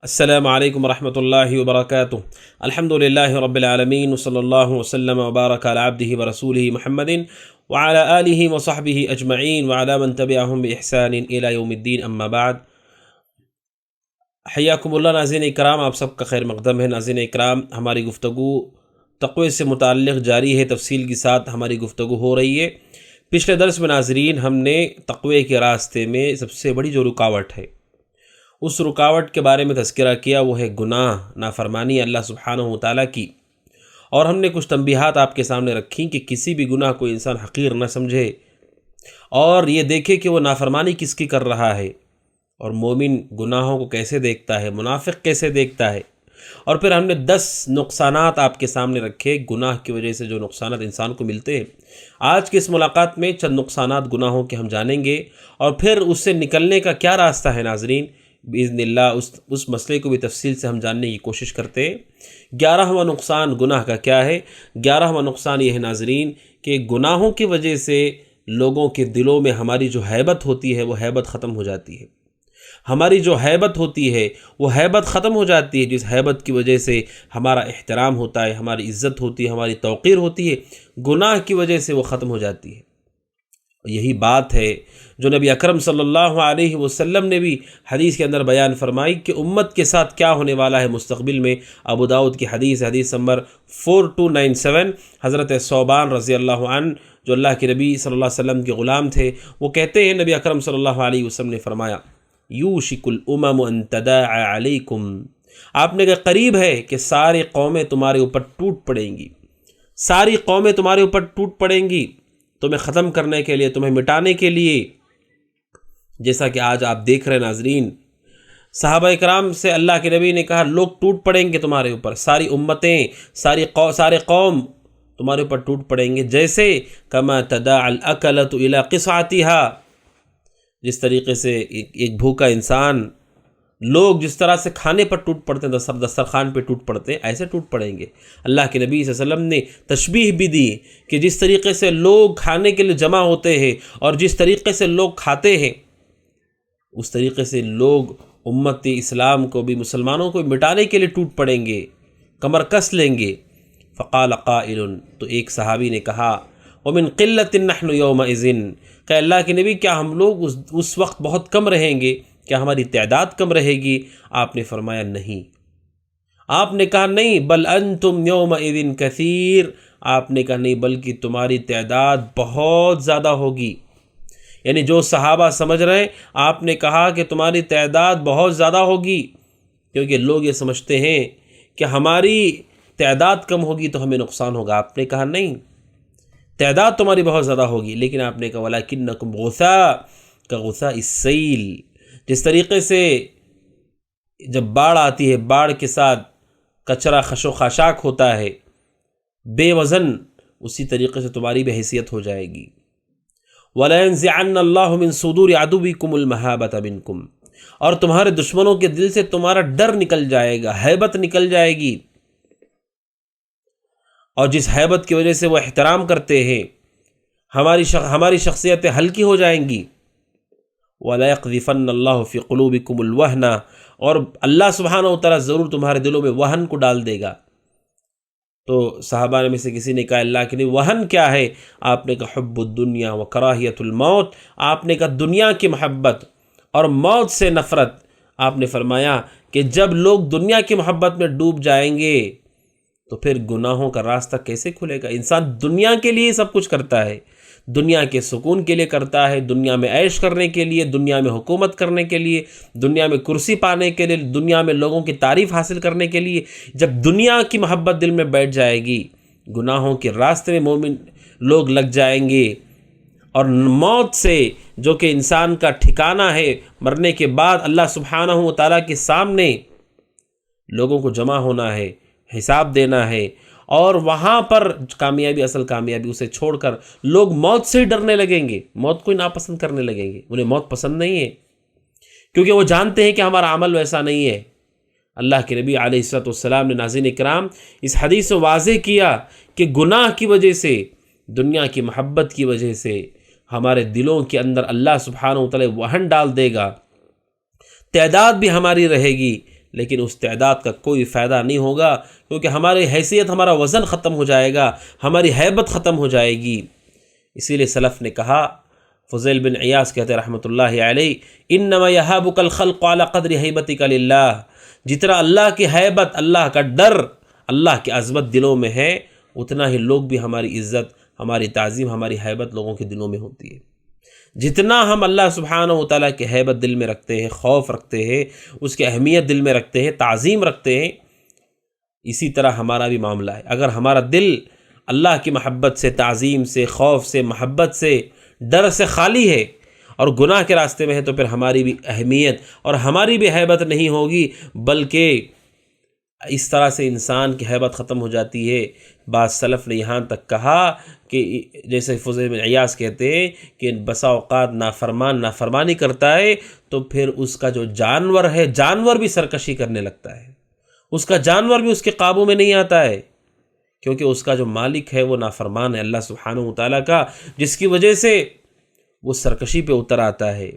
السلام علیکم ورحمۃ اللہ وبرکاتہ۔ الحمد للہ رب العالمین وصلی اللہ وسلم وبارک علی عبدہ ورسولہ محمد وعلی آلہ وصحبہ اجمعین وعلی من تبعہم بإحسان الی یوم الدین، اما بعد۔ حیاکم اللہ ناظرین اکرام، آپ سب کا خیر مقدم ہے۔ ناظرین اکرام، ہماری گفتگو تقوی سے متعلق جاری ہے، تفصیل کے ساتھ ہماری گفتگو ہو رہی ہے۔ پچھلے درس میں ناظرین ہم نے تقوی کے راستے میں سب سے بڑی جو رکاوٹ ہے، اس رکاوٹ کے بارے میں تذکرہ کیا، وہ ہے گناہ، نافرمانی اللہ سبحانہ و تعالیٰ کی۔ اور ہم نے کچھ تنبیہات آپ کے سامنے رکھیں کہ کسی بھی گناہ کو انسان حقیر نہ سمجھے، اور یہ دیکھے کہ وہ نافرمانی کس کی کر رہا ہے، اور مومن گناہوں کو کیسے دیکھتا ہے، منافق کیسے دیکھتا ہے۔ اور پھر ہم نے 10 نقصانات آپ کے سامنے رکھے، گناہ کی وجہ سے جو نقصانات انسان کو ملتے ہیں۔ آج کی اس ملاقات میں چند نقصانات گناہوں کے ہم جانیں گے، اور پھر اس سے نکلنے کا کیا راستہ ہے ناظرین، باذن اللہ اس مسئلے کو بھی تفصیل سے ہم جاننے کی کوشش کرتے ہیں۔ 11واں نقصان گناہ کا کیا ہے؟ 11واں نقصان یہ ہے ناظرین کہ گناہوں کی وجہ سے لوگوں کے دلوں میں ہماری جو ہیبت ہوتی ہے وہ ہیبت ختم ہو جاتی ہے۔ ہماری جو ہیبت ہوتی ہے وہ ہیبت ختم ہو جاتی ہے، جس ہیبت کی وجہ سے ہمارا احترام ہوتا ہے، ہماری عزت ہوتی ہے، ہماری توقیر ہوتی ہے، گناہ کی وجہ سے وہ ختم ہو جاتی ہے۔ یہی بات ہے جو نبی اکرم صلی اللہ علیہ وسلم نے بھی حدیث کے اندر بیان فرمائی کہ امت کے ساتھ کیا ہونے والا ہے مستقبل میں۔ ابو داؤد کی حدیث نمبر 4297، حضرت ثوبان رضی اللہ عنہ جو اللہ کے نبی صلی اللہ علیہ وسلم کے غلام تھے، وہ کہتے ہیں نبی اکرم صلی اللہ علیہ وسلم نے فرمایا، یوشک الامم ان تداعی علیکم، آپ نے کہا قریب ہے کہ ساری قومیں تمہارے اوپر ٹوٹ پڑیں گی، ساری قومیں تمہارے اوپر ٹوٹ پڑیں گی تمہیں ختم کرنے کے لیے، تمہیں مٹانے کے لیے۔ جیسا کہ آج آپ دیکھ رہے ناظرین، صحابہ اکرام سے اللہ کے نبی نے کہا لوگ ٹوٹ پڑیں گے تمہارے اوپر، ساری امتیں، سارے قوم تمہارے اوپر ٹوٹ پڑیں گے، جیسے کما تداعی الاکلۃ الی قصعتها، جس طریقے سے ایک بھوکا انسان، لوگ جس طرح سے کھانے پر ٹوٹ پڑتے ہیں، دسترخوان پہ ٹوٹ پڑتے ہیں، ایسے ٹوٹ پڑیں گے۔ اللہ کے نبی صلی اللہ علیہ وسلم نے تشبیہ بھی دی کہ جس طریقے سے لوگ کھانے کے لیے جمع ہوتے ہیں اور جس طریقے سے لوگ کھاتے ہیں، اس طریقے سے لوگ امت اسلام کو بھی، مسلمانوں کو مٹانے کے لیے ٹوٹ پڑیں گے، کمر کس لیں گے۔ فقال قائل، تو ایک صحابی نے کہا، ومن قلۃ نحن یومئذ، کہ اللہ کے نبی کیا ہم لوگ اس وقت بہت کم رہیں گے، کیا ہماری تعداد کم رہے گی؟ آپ نے فرمایا نہیں، آپ نے کہا نہیں، بل انتم یومئذ کثیر، آپ نے کہا نہیں بلکہ تمہاری تعداد بہت زیادہ ہوگی۔ یعنی جو صحابہ سمجھ رہے ہیں، آپ نے کہا کہ تمہاری تعداد بہت زیادہ ہوگی، کیونکہ لوگ یہ سمجھتے ہیں کہ ہماری تعداد کم ہوگی تو ہمیں نقصان ہوگا۔ آپ نے کہا نہیں، تعداد تمہاری بہت زیادہ ہوگی، لیکن آپ نے کہا وَلَكِنَّكُمْ غُثَاء كَغُثَاءِ السَّيْلِ، جس طریقے سے جب باڑھ آتی ہے، باڑھ کے ساتھ کچرا خش و خاشاک ہوتا ہے، بے وزن، اسی طریقے سے تمہاری بھی حیثیت ہو جائے گی۔ وَلَيَنزِعَنَّ اللَّهُ مِن صُدُورِ عَدُوِّكُمُ الْمَهَابَةَ مِنكُمْ، اور تمہارے دشمنوں کے دل سے تمہارا ڈر نکل جائے گا، ہیبت نکل جائے گی، اور جس ہیبت کی وجہ سے وہ احترام کرتے ہیں، ہماری شخصیتیں ہلکی ہو جائیں گی۔ وَلَيَقْذِفَنَّ اللَّهُ فِي قُلُوبِكُمُ الْوَهْنَ، اور اللہ سبحانہ و تعالیٰ ضرور تمہارے دلوں میں وہن کو ڈال دے گا۔ تو صحابہ میں سے کسی نے کہا اللہ کے لیے وہن کیا ہے؟ آپ نے کہا حب الدنیا و کراہیت الموت، آپ نے کہا دنیا کی محبت اور موت سے نفرت۔ آپ نے فرمایا کہ جب لوگ دنیا کی محبت میں ڈوب جائیں گے تو پھر گناہوں کا راستہ کیسے کھلے گا؟ انسان دنیا کے لیے سب کچھ کرتا ہے، دنیا کے سکون کے لیے کرتا ہے، دنیا میں عیش کرنے کے لیے، دنیا میں حکومت کرنے کے لیے، دنیا میں کرسی پانے کے لیے، دنیا میں لوگوں کی تعریف حاصل کرنے کے لیے۔ جب دنیا کی محبت دل میں بیٹھ جائے گی، گناہوں کے راستے میں مومن لوگ لگ جائیں گے، اور موت سے، جو کہ انسان کا ٹھکانہ ہے، مرنے کے بعد اللہ سبحانہ و تعالیٰ کے سامنے لوگوں کو جمع ہونا ہے، حساب دینا ہے، اور وہاں پر کامیابی، اصل کامیابی اسے چھوڑ کر لوگ موت سے ہی ڈرنے لگیں گے، موت کو ہی ناپسند کرنے لگیں گے۔ انہیں موت پسند نہیں ہے، کیونکہ وہ جانتے ہیں کہ ہمارا عمل ویسا نہیں ہے۔ اللہ کے نبی علیہ الصلوۃ والسلام نے ناظرین اکرام اس حدیث سے واضح کیا کہ گناہ کی وجہ سے، دنیا کی محبت کی وجہ سے ہمارے دلوں کے اندر اللہ سبحانہ و تعالیٰ وہن ڈال دے گا، تعداد بھی ہماری رہے گی، لیکن اس تعداد کا کوئی فائدہ نہیں ہوگا، کیونکہ ہماری حیثیت، ہمارا وزن ختم ہو جائے گا، ہماری ہیبت ختم ہو جائے گی۔ اسی لیے سلف نے کہا، فضیل بن عیاض کہتے ہیں رحمۃ اللہ علیہ، انما یہابک الخلق علی قدر ہیبتک للہ، جتنا اللہ کی ہیبت، اللہ کا ڈر، اللہ کی عظمت دلوں میں ہے، اتنا ہی لوگ بھی ہماری عزت، ہماری تعظیم، ہماری ہیبت لوگوں کے دلوں میں ہوتی ہے۔ جتنا ہم اللہ سبحانہ و تعالیٰ کی ہیبت دل میں رکھتے ہیں، خوف رکھتے ہیں، اس کی اہمیت دل میں رکھتے ہیں، تعظیم رکھتے ہیں، اسی طرح ہمارا بھی معاملہ ہے۔ اگر ہمارا دل اللہ کی محبت سے، تعظیم سے، خوف سے، محبت سے، ڈر سے خالی ہے اور گناہ کے راستے میں ہے، تو پھر ہماری بھی اہمیت اور ہماری بھی ہیبت نہیں ہوگی، بلکہ اس طرح سے انسان کی ہیبت ختم ہو جاتی ہے۔ بعض سلف نے یہاں تک کہا کہ جیسے فضیل بن عیاض کہتے ہیں کہ بسا اوقات نافرمانی کرتا ہے تو پھر اس کا جو جانور ہے، جانور بھی سرکشی کرنے لگتا ہے، اس کا جانور بھی اس کے قابو میں نہیں آتا ہے، کیونکہ اس کا جو مالک ہے وہ نافرمان ہے اللہ سبحانہ و تعالیٰ کا، جس کی وجہ سے وہ سرکشی پہ اتر آتا ہے۔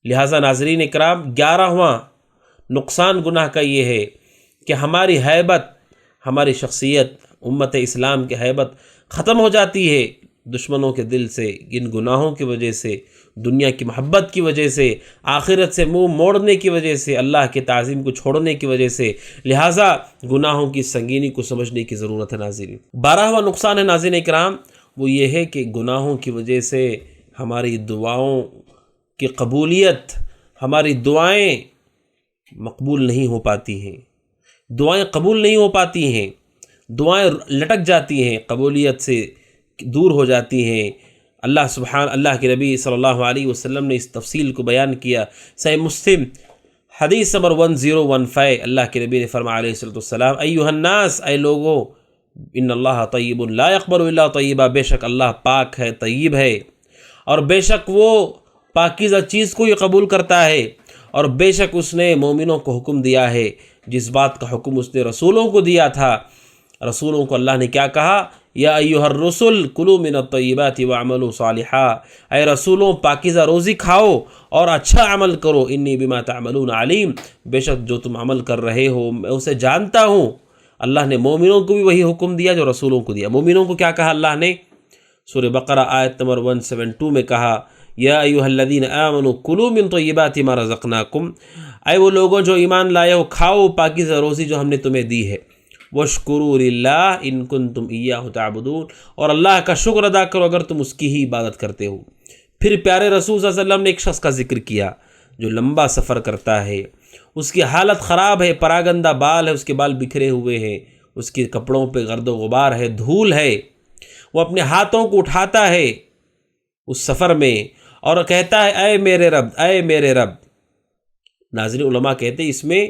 لہٰذا ناظرین اکرام، 11واں نقصان گناہ کا یہ ہے کہ ہماری ہیبت، ہماری شخصیت، امت اسلام کی ہیبت ختم ہو جاتی ہے دشمنوں کے دل سے، ان گناہوں کی وجہ سے، دنیا کی محبت کی وجہ سے، آخرت سے منہ موڑنے کی وجہ سے، اللہ کے تعظیم کو چھوڑنے کی وجہ سے۔ لہٰذا گناہوں کی سنگینی کو سمجھنے کی ضرورت ہے ناظرین۔ 12واں نقصان ہے ناظرین اکرام، وہ یہ ہے کہ گناہوں کی وجہ سے ہماری دعاؤں کی قبولیت، ہماری دعائیں مقبول نہیں ہو پاتی ہیں، دعائیں قبول نہیں ہو پاتی ہیں، دعائیں لٹک جاتی ہیں، قبولیت سے دور ہو جاتی ہیں۔ اللہ کے نبی صلی اللہ علیہ وسلم نے اس تفصیل کو بیان کیا۔ صحیح مسلم حدیث نمبر 1015، اللہ کے نبی نے فرمایا علیہ السلام، ایھا الناس، اے لوگو، ان اللہ طیب لا یقبل الا طیبا، بے شک اللہ پاک ہے، طیب ہے، اور بے شک وہ پاکیزہ چیز کو ہی قبول کرتا ہے، اور بے شک اس نے مومنوں کو حکم دیا ہے جس بات کا حکم اس نے رسولوں کو دیا تھا۔ رسولوں کو اللہ نے کیا کہا؟ یا ایھا الرسل کلوا من الطیبات واعملوا صالحا، اے رسولوں پاکیزہ روزی کھاؤ اور اچھا عمل کرو، انی بما تعملون علیم، بے شک جو تم عمل کر رہے ہو میں اسے جانتا ہوں۔ اللہ نے مومنوں کو بھی وہی حکم دیا جو رسولوں کو دیا۔ مومنوں کو کیا کہا اللہ نے؟ سورہ بقرہ آیت نمبر 172 میں کہا، یا ایھا الذین آمنوا کلوا من طیبات ما رزقناکم، اے وہ لوگوں جو ایمان لائے ہو، کھاؤ پاکیزہ روزی جو ہم نے تمہیں دی ہے، واشکروا للہ ان کنتم ایاہ تعبدون، اور اللہ کا شکر ادا کرو اگر تم اس کی ہی عبادت کرتے ہو۔ پھر پیارے رسول صلی اللہ علیہ وسلم نے ایک شخص کا ذکر کیا جو لمبا سفر کرتا ہے، اس کی حالت خراب ہے، پراگندہ بال ہے، اس کے بال بکھرے ہوئے ہیں، اس کے کپڑوں پہ گرد و غبار ہے، دھول ہے، وہ اپنے ہاتھوں کو اٹھاتا ہے اس سفر میں اور کہتا ہے، اے میرے رب، اے میرے رب۔ ناظرین، علماء کہتے ہیں اس میں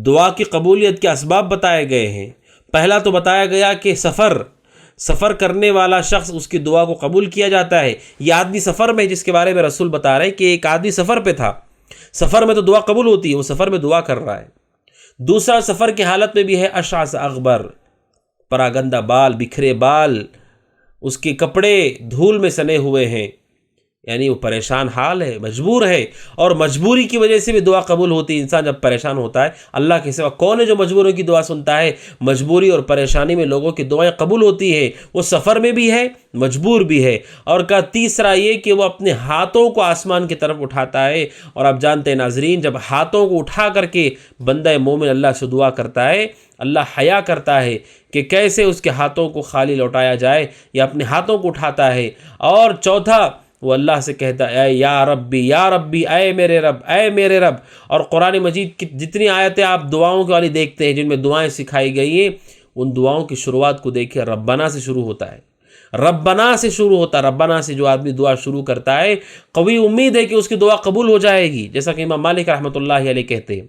دعا کی قبولیت کے اسباب بتائے گئے ہیں۔ پہلا تو بتایا گیا کہ سفر کرنے والا شخص، اس کی دعا کو قبول کیا جاتا ہے۔ یہ آدمی سفر میں، جس کے بارے میں رسول بتا رہے ہیں کہ ایک آدمی سفر پہ تھا، سفر میں تو دعا قبول ہوتی ہے، وہ سفر میں دعا کر رہا ہے۔ دوسرا، سفر کی حالت میں بھی ہے اشعث اغبر، پراگندہ بال، بکھرے بال، اس کے کپڑے دھول میں سنے ہوئے ہیں، یعنی وہ پریشان حال ہے، مجبور ہے، اور مجبوری کی وجہ سے بھی دعا قبول ہوتی ہے۔ انسان جب پریشان ہوتا ہے، اللہ کے سوا کون ہے جو مجبوروں کی دعا سنتا ہے؟ مجبوری اور پریشانی میں لوگوں کی دعائیں قبول ہوتی ہے، وہ سفر میں بھی ہے، مجبور بھی ہے۔ اور کا تیسرا یہ کہ وہ اپنے ہاتھوں کو آسمان کی طرف اٹھاتا ہے، اور آپ جانتے ہیں ناظرین، جب ہاتھوں کو اٹھا کر کے بندہ مومن اللہ سے دعا کرتا ہے، اللہ حیا کرتا ہے کہ کیسے اس کے ہاتھوں کو خالی لوٹایا جائے، یا اپنے ہاتھوں کو اٹھاتا ہے۔ اور چوتھا، وہ اللہ سے کہتا ہے، اے یا ربی، یا ربی، اے میرے رب، اے میرے رب۔ اور قرآن مجید کی جتنی آیتیں آپ دعاؤں کی والی دیکھتے ہیں، جن میں دعائیں سکھائی گئی ہیں، ان دعاؤں کی شروعات کو دیکھیں، ربنا سے شروع ہوتا ہے، ربنا سے شروع ہوتا ہے۔ ربنا سے جو آدمی دعا شروع کرتا ہے، قوی امید ہے کہ اس کی دعا قبول ہو جائے گی، جیسا کہ امام مالک رحمۃ اللہ علیہ کہتے ہیں،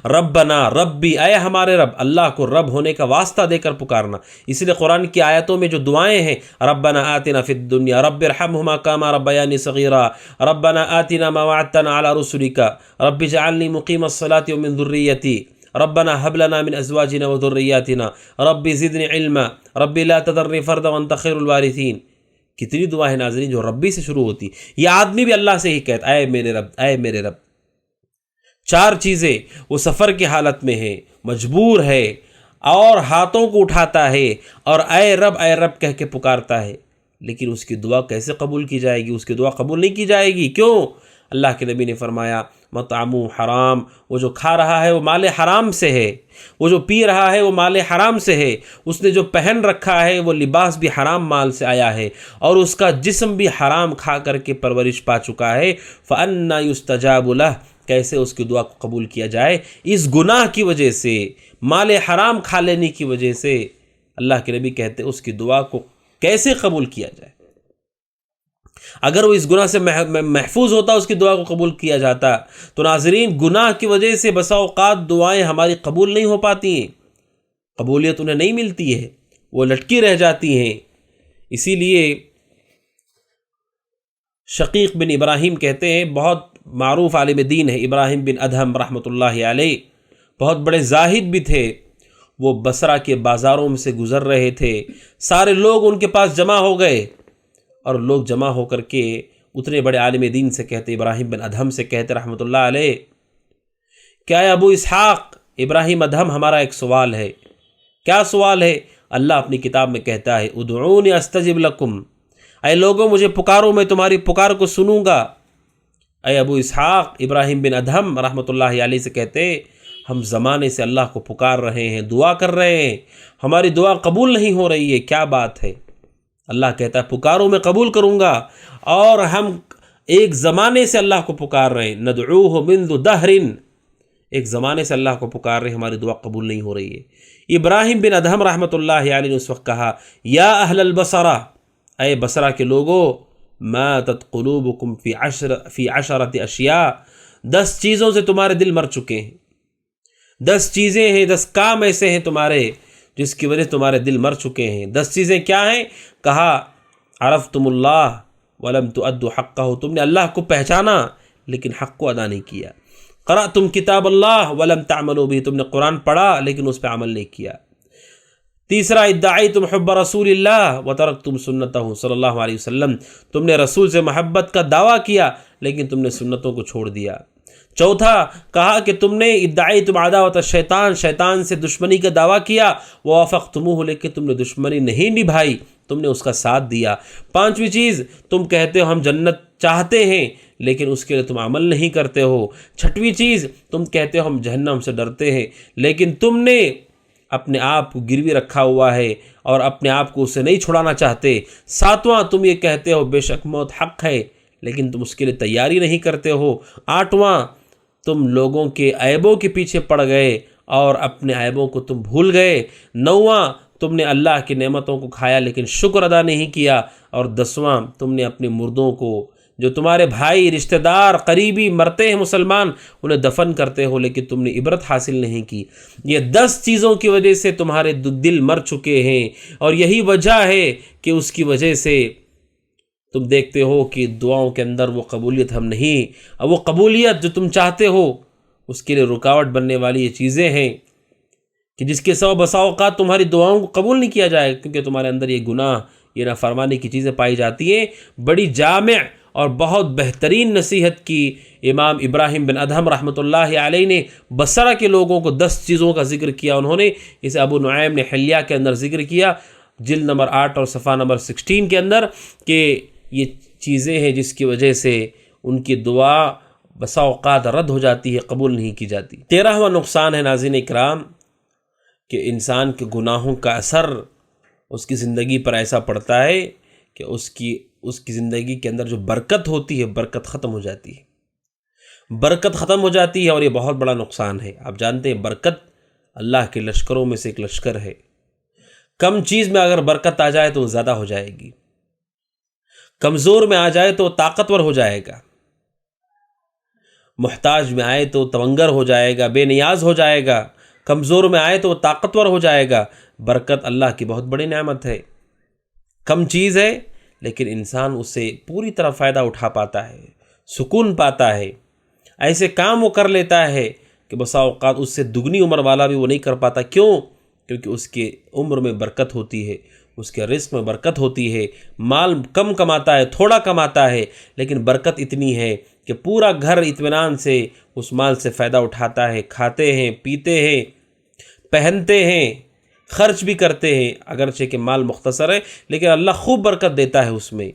ربنا، ربی، اے ہمارے رب۔ اللہ کو رب ہونے کا واسطہ دے کر پکارنا۔ اسی لیے قرآن کی آیتوں میں جو دعائیں ہیں، ربنا آتنا فی الدنیا، رب ارحمہما کما ربیانی صغیرا، ربنا آتنا ما وعدتنا علی رسلک، رب اجعلنی مقیم الصلاۃ ومن ذریتی، ربنا هب لنا من ازواجنا وذریاتنا، رب زدنی علما، رب لا تذرنی فردا وانت خیر الوارثین۔ کتنی دعا ہے ناظرین جو ربی سے شروع ہوتی۔ یہ آدمی بھی اللہ سے ہی کہتا، اے میرے رب، اے میرے رب۔ 4 چیزیں، وہ سفر کی حالت میں ہے، مجبور ہے، اور ہاتھوں کو اٹھاتا ہے اور اے رب کہہ کے پکارتا ہے، لیکن اس کی دعا کیسے قبول کی جائے گی؟ اس کی دعا قبول نہیں کی جائے گی. کیوں؟ اللہ کے نبی نے فرمایا مطعمو حرام، وہ جو کھا رہا ہے وہ مال حرام سے ہے، وہ جو پی رہا ہے وہ مال حرام سے ہے، اس نے جو پہن رکھا ہے وہ لباس بھی حرام مال سے آیا ہے، اور اس کا جسم بھی حرام کھا کر کے پرورش پا چکا ہے. فَأَنَّا يُسْتَجَابُ لَهُ، کیسے اس کی دعا کو قبول کیا جائے؟ اس گناہ کی وجہ سے، مال حرام کھا لینے کی وجہ سے اللہ کے نبی کہتے اس کی دعا کو کیسے قبول کیا جائے؟ اگر وہ اس گناہ سے محفوظ ہوتا، اس کی دعا کو قبول کیا جاتا. تو ناظرین، گناہ کی وجہ سے بسا اوقات دعائیں ہماری قبول نہیں ہو پاتی ہیں، قبولیت انہیں نہیں ملتی ہے، وہ لٹکی رہ جاتی ہیں. اسی لیے شقیق بن ابراہیم کہتے ہیں، بہت معروف عالم دین ہے ابراہیم بن ادہم رحمۃ اللہ علیہ، بہت بڑے زاہد بھی تھے. وہ بصرہ کے بازاروں میں سے گزر رہے تھے، سارے لوگ ان کے پاس جمع ہو گئے، اور لوگ جمع ہو کر کے اتنے بڑے عالم دین سے کہتے، ابراہیم بن ادہم سے کہتے رحمۃ اللہ علیہ، کیا ابو اسحاق ابراہیم ادہم، ہمارا ایک سوال ہے. کیا سوال ہے؟ اللہ اپنی کتاب میں کہتا ہے ادعونی استجب لکم، اے لوگوں مجھے پکارو میں تمہاری پکار کو سنوں گا. اے ابو اسحاق ابراہیم بن ادہم رحمۃ اللہ علیہ سے کہتے، ہم زمانے سے اللہ کو پکار رہے ہیں، دعا کر رہے ہیں، ہماری دعا قبول نہیں ہو رہی ہے، کیا بات ہے؟ اللہ کہتا ہے پکارو میں قبول کروں گا، اور ہم ایک زمانے سے اللہ کو پکار رہے ہیں، ندعوہ منذ دہر، ایک زمانے سے اللہ کو پکار رہے ہیں، ہماری دعا قبول نہیں ہو رہی ہے. ابراہیم بن ادہم رحمۃ اللہ علیہ نے اس وقت کہا، یا اہل البصرہ، اے بصرہ کے لوگوں، ماتت قلوبکم فی عشرۃ اشیاء، 10 چیزوں سے تمہارے دل مر چکے ہیں، 10 چیزیں ہیں، 10 کام ایسے ہیں تمہارے جس کی وجہ سے تمہارے دل مر چکے ہیں. 10 چیزیں کیا ہیں؟ کہا عرفتم اللہ ولم تؤدوا حقہ، تم نے اللہ کو پہچانا لیکن حق کو ادا نہیں کیا. قرأتم کتاب اللہ ولم تعملوا به، تم نے قرآن پڑھا لیکن اس پہ عمل نہیں کیا. تیسرا، ادعیتم حب رسول اللہ وترکتم سنتہ صلی اللہ علیہ وسلم، تم نے رسول سے محبت کا دعویٰ کیا لیکن تم نے سنتوں کو چھوڑ دیا. چوتھا، کہا کہ تم نے ادعیتم عداوت الشیطان، شیطان سے دشمنی کا دعویٰ کیا، ووافقتموہ، لیکن تم نے دشمنی نہیں نبھائی، تم نے اس کا ساتھ دیا. پانچویں چیز، تم کہتے ہو ہم جنت چاہتے ہیں لیکن اس کے لیے تم عمل نہیں کرتے ہو. چھٹویں چیز، تم کہتے ہو ہم جہنم سے ڈرتے ہیں لیکن تم نے اپنے آپ کو گروی رکھا ہوا ہے اور اپنے آپ کو اسے نہیں چھڑانا چاہتے. ساتواں، تم یہ کہتے ہو بے شک موت حق ہے لیکن تم اس کے لیے تیاری نہیں کرتے ہو. آٹھواں، تم لوگوں کے عیبوں کے پیچھے پڑ گئے اور اپنے عیبوں کو تم بھول گئے. نواں، تم نے اللہ کی نعمتوں کو کھایا لیکن شکر ادا نہیں کیا. اور 10واں، تم نے اپنے مردوں کو، جو تمہارے بھائی، رشتہ دار، قریبی مرتے ہیں مسلمان، انہیں دفن کرتے ہو لیکن تم نے عبرت حاصل نہیں کی. یہ 10 چیزوں کی وجہ سے تمہارے دل مر چکے ہیں، اور یہی وجہ ہے کہ اس کی وجہ سے تم دیکھتے ہو کہ دعاؤں کے اندر وہ قبولیت ہم نہیں، اور وہ قبولیت جو تم چاہتے ہو اس کے لیے رکاوٹ بننے والی یہ چیزیں ہیں کہ جس کے سبب بسا اوقات تمہاری دعاؤں کو قبول نہیں کیا جائے، کیونکہ تمہارے اندر یہ گناہ، یہ نافرمانی کی چیزیں پائی جاتی ہیں. بڑی جامع اور بہت بہترین نصیحت کی امام ابراہیم بن ادہم رحمۃ اللہ علیہ نے بصرہ کے لوگوں کو 10 چیزوں کا ذکر کیا. انہوں نے اسے ابو نعیم نے حلیہ کے اندر ذکر کیا، جلد نمبر 8 اور صفحہ نمبر 16 کے اندر، کہ یہ چیزیں ہیں جس کی وجہ سے ان کی دعا بسا اوقات رد ہو جاتی ہے، قبول نہیں کی جاتی. 13واں نقصان ہے ناظرین اکرام کہ انسان کے گناہوں کا اثر اس کی زندگی پر ایسا پڑتا ہے کہ اس کی زندگی کے اندر جو برکت ہوتی ہے، برکت ختم ہو جاتی ہے، برکت ختم ہو جاتی ہے، اور یہ بہت بڑا نقصان ہے. آپ جانتے ہیں برکت اللہ کے لشکروں میں سے ایک لشکر ہے. کم چیز میں اگر برکت آ جائے تو وہ زیادہ ہو جائے گی، کمزور میں آ جائے تو وہ طاقتور ہو جائے گا، محتاج میں آئے تو تونگر ہو جائے گا، بے نیاز ہو جائے گا، کمزور میں آئے تو وہ طاقتور ہو جائے گا. برکت اللہ کی بہت بڑی نعمت ہے، کم چیز ہے لیکن انسان اس سے پوری طرح فائدہ اٹھا پاتا ہے، سکون پاتا ہے، ایسے کام وہ کر لیتا ہے کہ بسا اوقات اس سے دگنی عمر والا بھی وہ نہیں کر پاتا. کیوں؟ کیونکہ اس کے عمر میں برکت ہوتی ہے، اس کے رزق میں برکت ہوتی ہے، مال کم کماتا ہے، تھوڑا کماتا ہے، لیکن برکت اتنی ہے کہ پورا گھر اطمینان سے اس مال سے فائدہ اٹھاتا ہے، کھاتے ہیں، پیتے ہیں، پہنتے ہیں، خرچ بھی کرتے ہیں، اگرچہ کہ مال مختصر ہے لیکن اللہ خوب برکت دیتا ہے اس میں،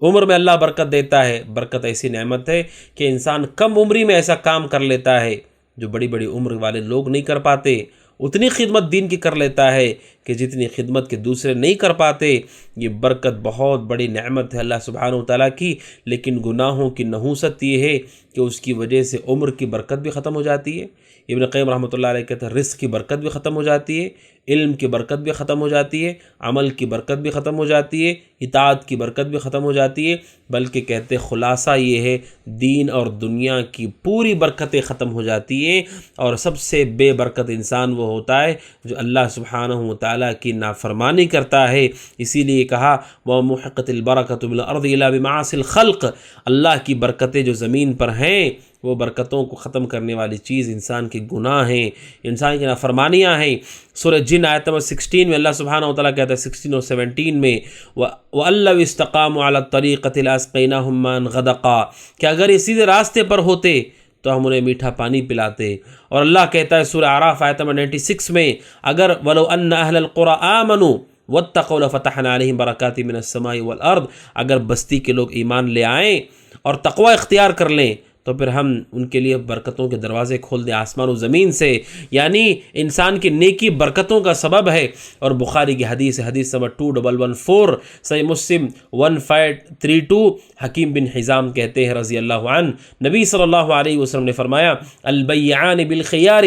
عمر میں اللہ برکت دیتا ہے۔ برکت ایسی نعمت ہے کہ انسان کم عمری میں ایسا کام کر لیتا ہے جو بڑی بڑی عمر والے لوگ نہیں کر پاتے، اتنی خدمت دین کی کر لیتا ہے کہ جتنی خدمت کے دوسرے نہیں کر پاتے۔ یہ برکت بہت بڑی نعمت ہے اللہ سبحانہ وتعالیٰ کی، لیکن گناہوں کی نحوست یہ ہے کہ اس کی وجہ سے عمر کی برکت بھی ختم ہو جاتی ہے۔ ابن قیم رحمۃ اللہ علیہ کہتے ہیں رزق کی برکت بھی ختم ہو جاتی ہے، علم کی برکت بھی ختم ہو جاتی ہے، عمل کی برکت بھی ختم ہو جاتی ہے، اطاعت کی برکت بھی ختم ہو جاتی ہے، بلکہ کہتے خلاصہ یہ ہے دین اور دنیا کی پوری برکتیں ختم ہو جاتی ہیں، اور سب سے بے برکت انسان وہ ہوتا ہے جو اللہ سبحانہ وتعالیٰ کی نافرمانی کرتا ہے۔ اسی لیے کہا وَمُحِقَتِ الْبَرَكَةُ بِالْأَرْضِ إِلَّا بِمَعَاصِ الْخَلْقِ، اللہ کی برکتیں جو زمین پر ہیں وہ برکتوں کو ختم کرنے والی چیز انسان کے گناہ ہیں، انسان کی نافرمانیاں ہیں۔ سورہ جن آیت نمبر 16 میں اللہ سبحانہ وتعالیٰ کہتا ہے 16 اور 17 میں وَأَن لَّوْ اسْتَقَامُوا عَلَى الطَّرِيقَةِ لَأَسْقَيْنَاهُم مَّاءً غَدَقًا، کہ اگر یہ سیدھے راستے پر ہوتے تو ہم انہیں میٹھا پانی پلاتے۔ اور اللہ کہتا ہے سورہ اعراف آیت نمبر 96 میں اگر وَلَوْ أَنَّ أَهْلَ الْقُرَىٰ آمَنُوا وَاتَّقَوْا لَفَتَحْنَا عَلَيْهِمْ بَرَكَاتٍ مِّنَ السَّمَاءِ وَالْأَرْضِ، اگر بستی کے لوگ ایمان لے آئیں اور تقوی اختیار کر لیں تو پھر ہم ان کے لیے برکتوں کے دروازے کھول دیں آسمان و زمین سے۔ یعنی انسان کی نیکی برکتوں کا سبب ہے۔ اور بخاری کی حدیث نمبر 2114، صحیح مسلم 1532، حکیم بن حزام کہتے ہیں رضی اللہ عنہ، نبی صلی اللہ علیہ وسلم نے فرمایا البیعان بالخیار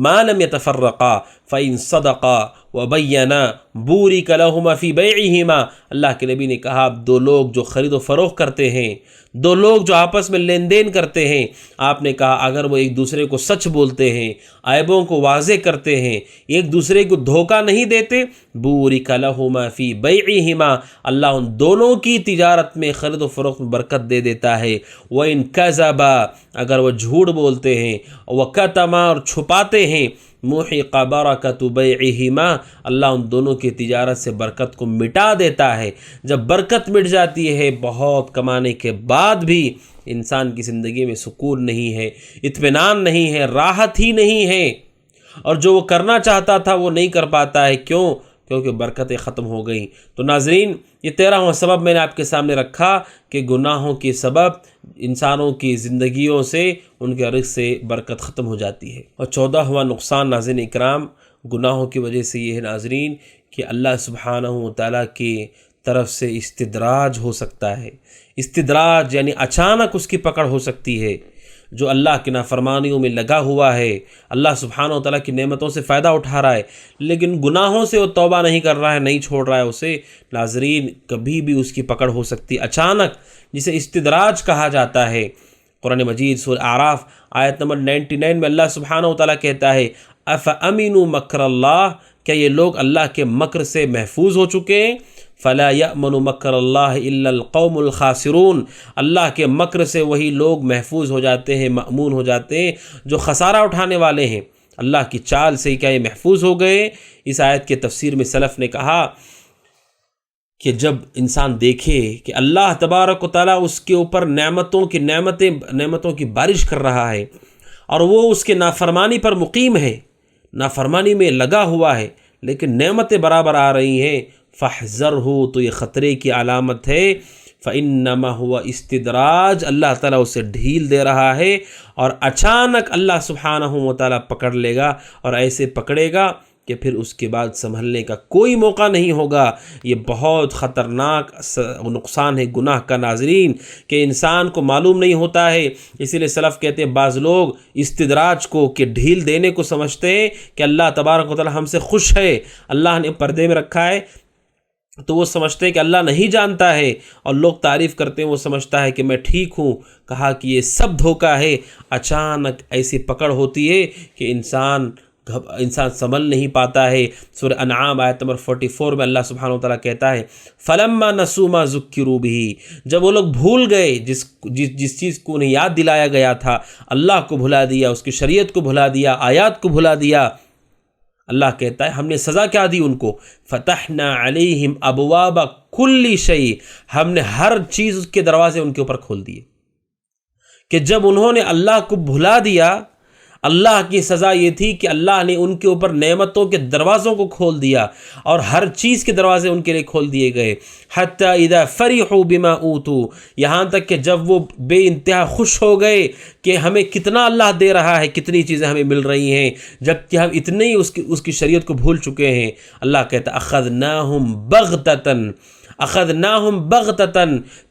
ما لم يتفرقا فإن صدقا وبینا بورک لہما فی بیعہما، اللہ کے نبی نے کہا دو لوگ جو خرید و فروخت کرتے ہیں، دو لوگ جو آپس میں لین دین کرتے ہیں، آپ نے کہا اگر وہ ایک دوسرے کو سچ بولتے ہیں، عیبوں کو واضح کرتے ہیں، ایک دوسرے کو دھوکہ نہیں دیتے، بورک لہما فی بیعہما، اللہ ان دونوں کی تجارت میں خرید و فروخت میں برکت دے دیتا ہے۔ وَإِن كَذَبَا، اگر وہ جھوٹ بولتے ہیں، وَكَتَمَا، اور چھپاتے ہیں، مُحِقَ بَرَكَةُ بَيْعِهِمَا، اللہ ان دونوں کی تجارت سے برکت کو مٹا دیتا ہے۔ جب برکت مٹ جاتی ہے بہت کمانے کے بعد بھی انسان کی زندگی میں سکون نہیں ہے، اطمینان نہیں ہے، راحت ہی نہیں ہے، اور جو وہ کرنا چاہتا تھا وہ نہیں کر پاتا ہے۔ کیوں؟ کیونکہ برکتیں ختم ہو گئیں۔ تو ناظرین، یہ 13واں سبب میں نے آپ کے سامنے رکھا کہ گناہوں کے سبب انسانوں کی زندگیوں سے ان کے رزق سے برکت ختم ہو جاتی ہے۔ اور 14واں نقصان ناظرین اکرام گناہوں کی وجہ سے یہ ہے ناظرین کہ اللہ سبحانہ وتعالیٰ کی طرف سے استدراج ہو سکتا ہے۔ استدراج یعنی اچانک اس کی پکڑ ہو سکتی ہے۔ جو اللہ کی نافرمانیوں میں لگا ہوا ہے، اللہ سبحانہ وتعالیٰ کی نعمتوں سے فائدہ اٹھا رہا ہے، لیکن گناہوں سے وہ توبہ نہیں کر رہا ہے، نہیں چھوڑ رہا ہے اسے، ناظرین کبھی بھی اس کی پکڑ ہو سکتی اچانک، جسے استدراج کہا جاتا ہے۔ قرآن مجید سورہ اعراف آیت نمبر 99 میں اللہ سبحانہ وتعالیٰ کہتا ہے اَفَأَمِنُوا مَكْرَ اللَّهِ، کیا یہ لوگ اللہ کے مکر سے محفوظ ہو چکے ہیں؟ فَلَا يَأْمَنُ مَكْرَ اللَّهِ إِلَّا الْقَوْمُ الْخَاسِرُونَ، اللہ کے مکر سے وہی لوگ محفوظ ہو جاتے ہیں، مأمون ہو جاتے ہیں جو خسارہ اٹھانے والے ہیں۔ اللہ کی چال سے کیا یہ محفوظ ہو گئے؟ اس آیت کے تفسیر میں سلف نے کہا کہ جب انسان دیکھے کہ اللہ تبارک و تعالیٰ اس کے اوپر نعمتوں کی بارش کر رہا ہے اور وہ اس کے نافرمانی پر مقیم ہے، نافرمانی میں لگا ہوا ہے، لیکن نعمتیں برابر آ رہی ہیں، فَاحْذَرْهُ، تو یہ خطرے کی علامت ہے، فَإِنَّمَا هُوَ اسْتِدْرَاج، اللہ تعالیٰ اسے ڈھیل دے رہا ہے، اور اچانک اللہ سبحانہ وتعالیٰ پکڑ لے گا اور ایسے پکڑے گا کہ پھر اس کے بعد سنبھلنے کا کوئی موقع نہیں ہوگا۔ یہ بہت خطرناک نقصان ہے گناہ کا ناظرین، کہ انسان کو معلوم نہیں ہوتا ہے۔ اسی لیے سلف کہتے ہیں بعض لوگ استدراج کو کہ ڈھیل دینے کو سمجھتے ہیں کہ اللہ تبارک و تعالی ہم سے خوش ہے، اللہ نے پردے میں رکھا ہے، تو وہ سمجھتے ہیں کہ اللہ نہیں جانتا ہے، اور لوگ تعریف کرتے ہیں وہ سمجھتا ہے کہ میں ٹھیک ہوں۔ کہا کہ یہ سب دھوکہ ہے، اچانک ایسی پکڑ ہوتی ہے کہ انسان سنبھل نہیں پاتا ہے۔ سورہ انعام آیت نمبر 44 میں اللہ سبحانہ وتعالیٰ کہتا ہے فَلَمَّا نَسُوا مَا ذُكِّرُوا بِهِ، جب وہ لوگ بھول گئے جس چیز کو انہیں یاد دلایا گیا تھا، اللہ کو بھلا دیا، اس کی شریعت کو بھلا دیا، آیات کو بھلا دیا، اللہ کہتا ہے ہم نے سزا کیا دی ان کو، فتحنا علیہم ابواب کل شیء، ہم نے ہر چیز کے دروازے ان کے اوپر کھول دیے، کہ جب انہوں نے اللہ کو بھلا دیا، اللہ کی سزا یہ تھی کہ اللہ نے ان کے اوپر نعمتوں کے دروازوں کو کھول دیا اور ہر چیز کے دروازے ان کے لیے کھول دیے گئے، حتی اذا فرحوا بما اوتوا، یہاں تک کہ جب وہ بے انتہا خوش ہو گئے کہ ہمیں کتنا اللہ دے رہا ہے، کتنی چیزیں ہمیں مل رہی ہیں، جبکہ ہم اتنے ہی اس کی شریعت کو بھول چکے ہیں، اللہ کہتا اخذناہم بغتۃ، اخذناہم بغتۃ،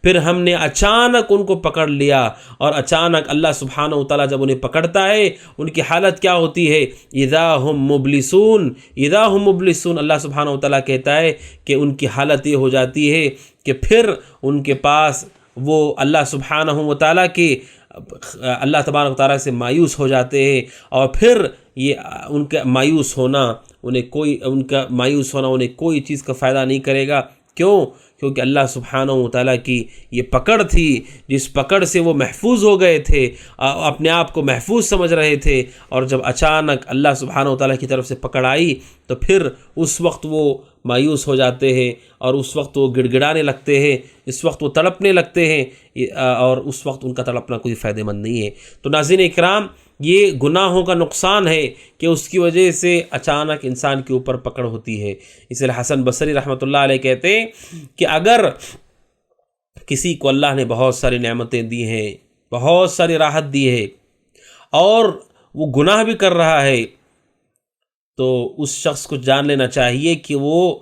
پھر ہم نے اچانک ان کو پکڑ لیا، اور اچانک اللہ سبحانہ و تعالیٰ جب انہیں پکڑتا ہے ان کی حالت کیا ہوتی ہے، اذا ہم مبلسون، اذا ہم مبلسون، اللہ سبحانہ و تعالیٰ کہتا ہے کہ ان کی حالت یہ ہو جاتی ہے کہ پھر ان کے پاس وہ اللہ سبحانہ و تعالیٰ کے اللہ تبارک و تعالیٰ سے مایوس ہو جاتے ہیں، اور پھر یہ ان کا مایوس ہونا انہیں کوئی چیز کا فائدہ نہیں کرے گا۔ کیوں؟ کیونکہ اللہ سبحانہ و تعالیٰ کی یہ پکڑ تھی، جس پکڑ سے وہ محفوظ ہو گئے تھے، اپنے آپ کو محفوظ سمجھ رہے تھے، اور جب اچانک اللہ سبحانہ و تعالیٰ کی طرف سے پکڑ آئی تو پھر اس وقت وہ مایوس ہو جاتے ہیں، اور اس وقت وہ گڑ گڑانے لگتے ہیں، اس وقت وہ تڑپنے لگتے ہیں، اور اس وقت ان کا تڑپنا کوئی فائدہ مند نہیں ہے۔ تو ناظرین اکرام، یہ گناہوں کا نقصان ہے کہ اس کی وجہ سے اچانک انسان کے اوپر پکڑ ہوتی ہے۔ اس لیے حسن بصری رحمۃ اللہ علیہ کہتے ہیں کہ اگر کسی کو اللہ نے بہت ساری نعمتیں دی ہیں، بہت ساری راحت دی ہے، اور وہ گناہ بھی کر رہا ہے، تو اس شخص کو جان لینا چاہیے کہ وہ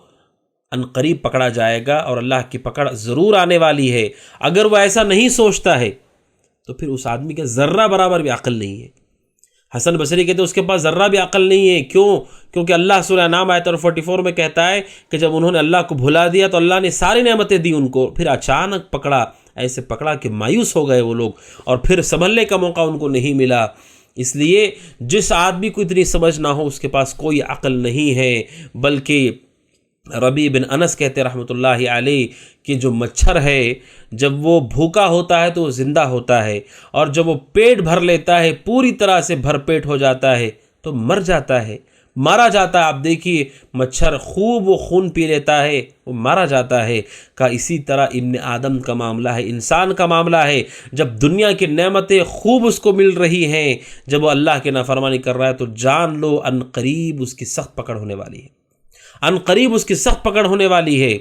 عنقریب پکڑا جائے گا، اور اللہ کی پکڑ ضرور آنے والی ہے۔ اگر وہ ایسا نہیں سوچتا ہے تو پھر اس آدمی کا ذرہ برابر بھی عقل نہیں ہے۔ حسن بصری کہتے ہیں اس کے پاس ذرہ بھی عقل نہیں ہے۔ کیوں؟ کیونکہ اللہ سورہ انعام آیت 44 میں کہتا ہے کہ جب انہوں نے اللہ کو بھلا دیا تو اللہ نے ساری نعمتیں دی ان کو، پھر اچانک پکڑا، ایسے پکڑا کہ مایوس ہو گئے وہ لوگ، اور پھر سنبھلنے کا موقع ان کو نہیں ملا۔ اس لیے جس آدمی کو اتنی سمجھ نہ ہو اس کے پاس کوئی عقل نہیں ہے، بلکہ ربیع بن انس کہتے رحمۃ اللہ علیہ کہ جو مچھر ہے جب وہ بھوکا ہوتا ہے تو وہ زندہ ہوتا ہے، اور جب وہ پیٹ بھر لیتا ہے، پوری طرح سے بھر پیٹ ہو جاتا ہے تو مر جاتا ہے، مارا جاتا ہے۔ آپ دیکھیے مچھر خوب وہ خون پی لیتا ہے، وہ مارا جاتا ہے۔ کہ اسی طرح ابن آدم کا معاملہ ہے، انسان کا معاملہ ہے، جب دنیا کی نعمتیں خوب اس کو مل رہی ہیں، جب وہ اللہ کی نافرمانی کر رہا ہے تو جان لو ان قریب اس کی سخت پکڑ ہونے والی ہے، ان قریب اس کی سخت پکڑ ہونے والی ہے۔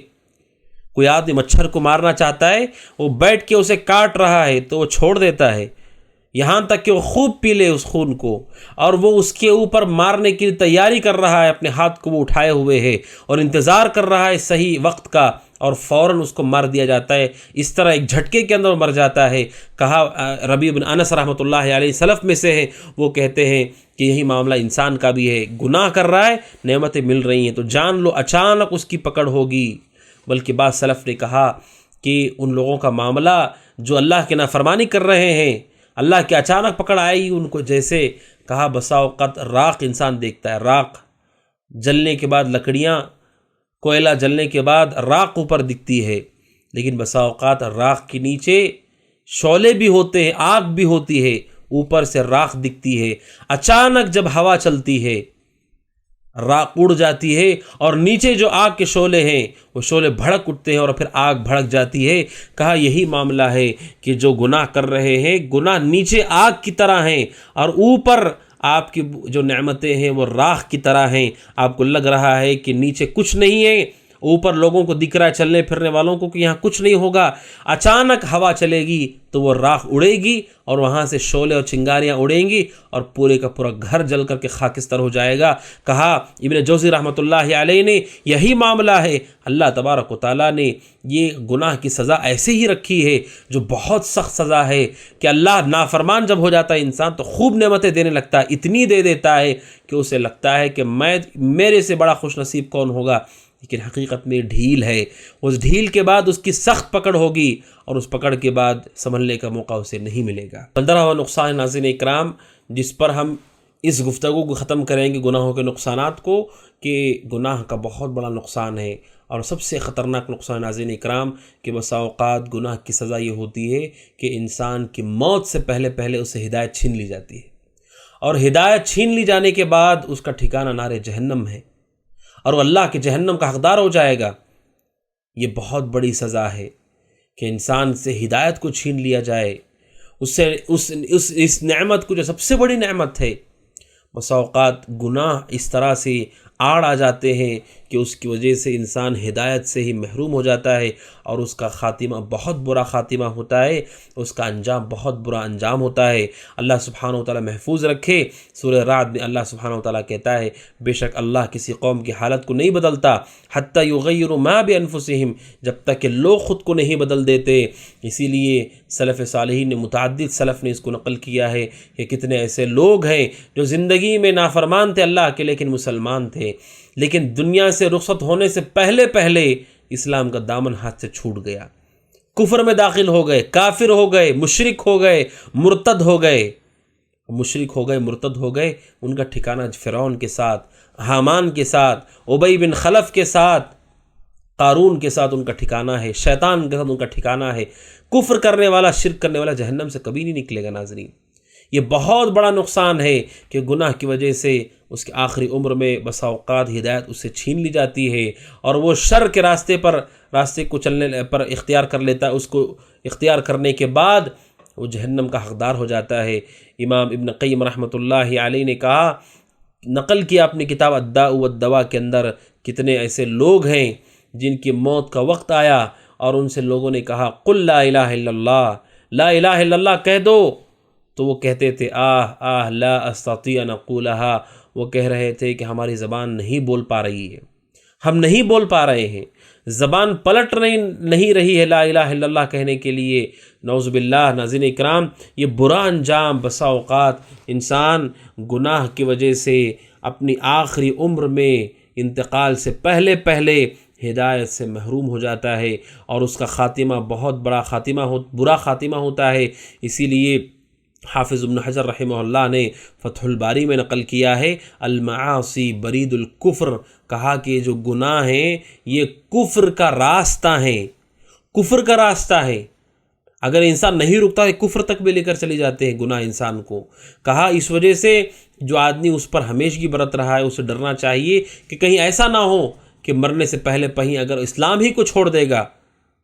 کوئی آدمی مچھر کو مارنا چاہتا ہے، وہ بیٹھ کے اسے کاٹ رہا ہے تو وہ چھوڑ دیتا ہے یہاں تک کہ وہ خوب پی لے اس خون کو، اور وہ اس کے اوپر مارنے کی تیاری کر رہا ہے، اپنے ہاتھ کو وہ اٹھائے ہوئے ہے اور انتظار کر رہا ہے صحیح وقت کا، اور فوراً اس کو مار دیا جاتا ہے۔ اس طرح ایک جھٹکے کے اندر مر جاتا ہے۔ کہا ربیع بن انس رحمۃ اللہ علیہ سلف میں سے ہیں، وہ کہتے ہیں کہ یہی معاملہ انسان کا بھی ہے، گناہ کر رہا ہے، نعمتیں مل رہی ہیں تو جان لو اچانک اس کی پکڑ ہوگی۔ بلکہ بعض سلف نے کہا کہ ان لوگوں کا معاملہ جو اللہ کی نافرمانی کر رہے ہیں، اللہ کی اچانک پکڑ آئے گی ان کو، جیسے کہا بسا اوقات راکھ انسان دیکھتا ہے، راکھ جلنے کے بعد لکڑیاں، کوئلہ جلنے کے بعد راکھ اوپر دکھتی ہے، لیکن بسا اوقات راکھ کے نیچے شعلے بھی ہوتے ہیں، آگ بھی ہوتی ہے، اوپر سے راکھ دکھتی ہے۔ اچانک جب ہوا چلتی ہے راکھ اڑ جاتی ہے، اور نیچے جو آگ کے شعلے ہیں وہ شعلے بھڑک اٹھتے ہیں اور پھر آگ بھڑک جاتی ہے۔ کہا یہی معاملہ ہے کہ جو گناہ کر رہے ہیں، گناہ نیچے آگ کی طرح ہیں اور اوپر آپ کی جو نعمتیں ہیں وہ راکھ کی طرح ہیں۔ آپ کو لگ رہا ہے کہ نیچے کچھ نہیں ہے، اوپر لوگوں کو دکھ رہا ہے، چلنے پھرنے والوں کو، کہ یہاں کچھ نہیں ہوگا۔ اچانک ہوا چلے گی تو وہ راکھ اڑے گی اور وہاں سے شعلے اور چنگاریاں اڑیں گی اور پورے کا پورا گھر جل کر کے خاکستر ہو جائے گا۔ کہا ابن جوزی رحمۃ اللہ علیہ نے یہی معاملہ ہے، اللہ تبارک و تعالیٰ نے یہ گناہ کی سزا ایسے ہی رکھی ہے جو بہت سخت سزا ہے کہ اللہ نافرمان جب ہو جاتا ہے انسان تو خوب نعمتیں دینے لگتا ہے، اتنی دے دیتا ہے کہ اسے لگتا ہے کہ میرے سے بڑا خوش نصیب کون ہوگا، لیکن حقیقت میں ڈھیل ہے۔ اس ڈھیل کے بعد اس کی سخت پکڑ ہوگی اور اس پکڑ کے بعد سنبھلنے کا موقع اسے نہیں ملے گا۔ 15واں نقصان ناظرین اکرام جس پر ہم اس گفتگو کو ختم کریں گے گناہوں کے نقصانات کو، کہ گناہ کا بہت بڑا نقصان ہے اور سب سے خطرناک نقصان ناظرین اکرام کہ بسا اوقات گناہ کی سزا یہ ہوتی ہے کہ انسان کی موت سے پہلے اسے ہدایت چھین لی جاتی ہے، اور ہدایت چھین لی جانے کے بعد اس کا ٹھکانہ نار جہنم ہے اور وہ اللہ کے جہنم کا حقدار ہو جائے گا۔ یہ بہت بڑی سزا ہے کہ انسان سے ہدایت کو چھین لیا جائے، اس نعمت کو جو سب سے بڑی نعمت ہے۔ بسا اوقات گناہ اس طرح سے آڑ آ جاتے ہیں کہ اس کی وجہ سے انسان ہدایت سے ہی محروم ہو جاتا ہے اور اس کا خاتمہ بہت برا خاتمہ ہوتا ہے، اس کا انجام بہت برا انجام ہوتا ہے۔ اللہ سبحانہ و تعالی محفوظ رکھے۔ سورہ رعد میں اللہ سبحانہ و تعالی کہتا ہے بے شک اللہ کسی قوم کی حالت کو نہیں بدلتا حتی یغیروا ما بانفسہم، جب تک کہ لوگ خود کو نہیں بدل دیتے۔ اسی لیے سلف صالحین نے متعدد سلف نے اس کو نقل کیا ہے کہ کتنے ایسے لوگ ہیں جو زندگی میں نافرمان تھے اللہ کے لیکن مسلمان تھے، لیکن دنیا سے رخصت ہونے سے پہلے اسلام کا دامن ہاتھ سے چھوٹ گیا، کفر میں داخل ہو گئے، کافر ہو گئے، مشرک ہو گئے، مرتد ہو گئے۔ مشرک ہو گئے، مرتد ہو گئے، ان کا ٹھکانہ فرعون کے ساتھ، حامان کے ساتھ، ابی بن خلف کے ساتھ، قارون کے ساتھ ان کا ٹھکانہ ہے، شیطان کے ساتھ ان کا ٹھکانہ ہے۔ کفر کرنے والا، شرک کرنے والا جہنم سے کبھی نہیں نکلے گا۔ ناظرین، یہ بہت بڑا نقصان ہے کہ گناہ کی وجہ سے اس کی آخری عمر میں بسا اوقات ہدایت اس سے چھین لی جاتی ہے اور وہ شر کے راستے کو چلنے پر اختیار کر لیتا ہے۔ اس کو اختیار کرنے کے بعد وہ جہنم کا حقدار ہو جاتا ہے۔ امام ابن قیم رحمۃ اللہ علیہ نے کہا، نقل کیا اپنی کتاب الداء والدواء کے اندر، کتنے ایسے لوگ ہیں جن کی موت کا وقت آیا اور ان سے لوگوں نے کہا قل لا الہ الا اللہ، لا الہ الا اللہ کہہ دو، تو وہ کہتے تھے آہ لا استطیع ان اقولہا، وہ کہہ رہے تھے کہ ہماری زبان نہیں بول پا رہی ہے، ہم نہیں بول پا رہے ہیں، زبان پلٹ نہیں رہی ہے لا الہ الا اللہ کہنے کے لیے۔ نعوذ باللہ۔ ناظرین اکرام، یہ برا انجام بسا اوقات انسان گناہ کی وجہ سے اپنی آخری عمر میں انتقال سے پہلے ہدایت سے محروم ہو جاتا ہے اور اس کا خاتمہ بہت برا خاتمہ ہوتا ہے۔ اسی لیے حافظ ابن حجر رحمہ اللہ نے فتح الباری میں نقل کیا ہے، المعاصی برید الکفر، کہا کہ جو گناہ ہیں یہ کفر کا راستہ ہے، اگر انسان نہیں رکتا ہے کفر تک بھی لے کر چلے جاتے ہیں گناہ انسان کو۔ کہا اس وجہ سے جو آدمی اس پر ہمیشگی برت رہا ہے اسے ڈرنا چاہیے کہ کہیں ایسا نہ ہو کہ مرنے سے پہلے اگر اسلام ہی کو چھوڑ دے گا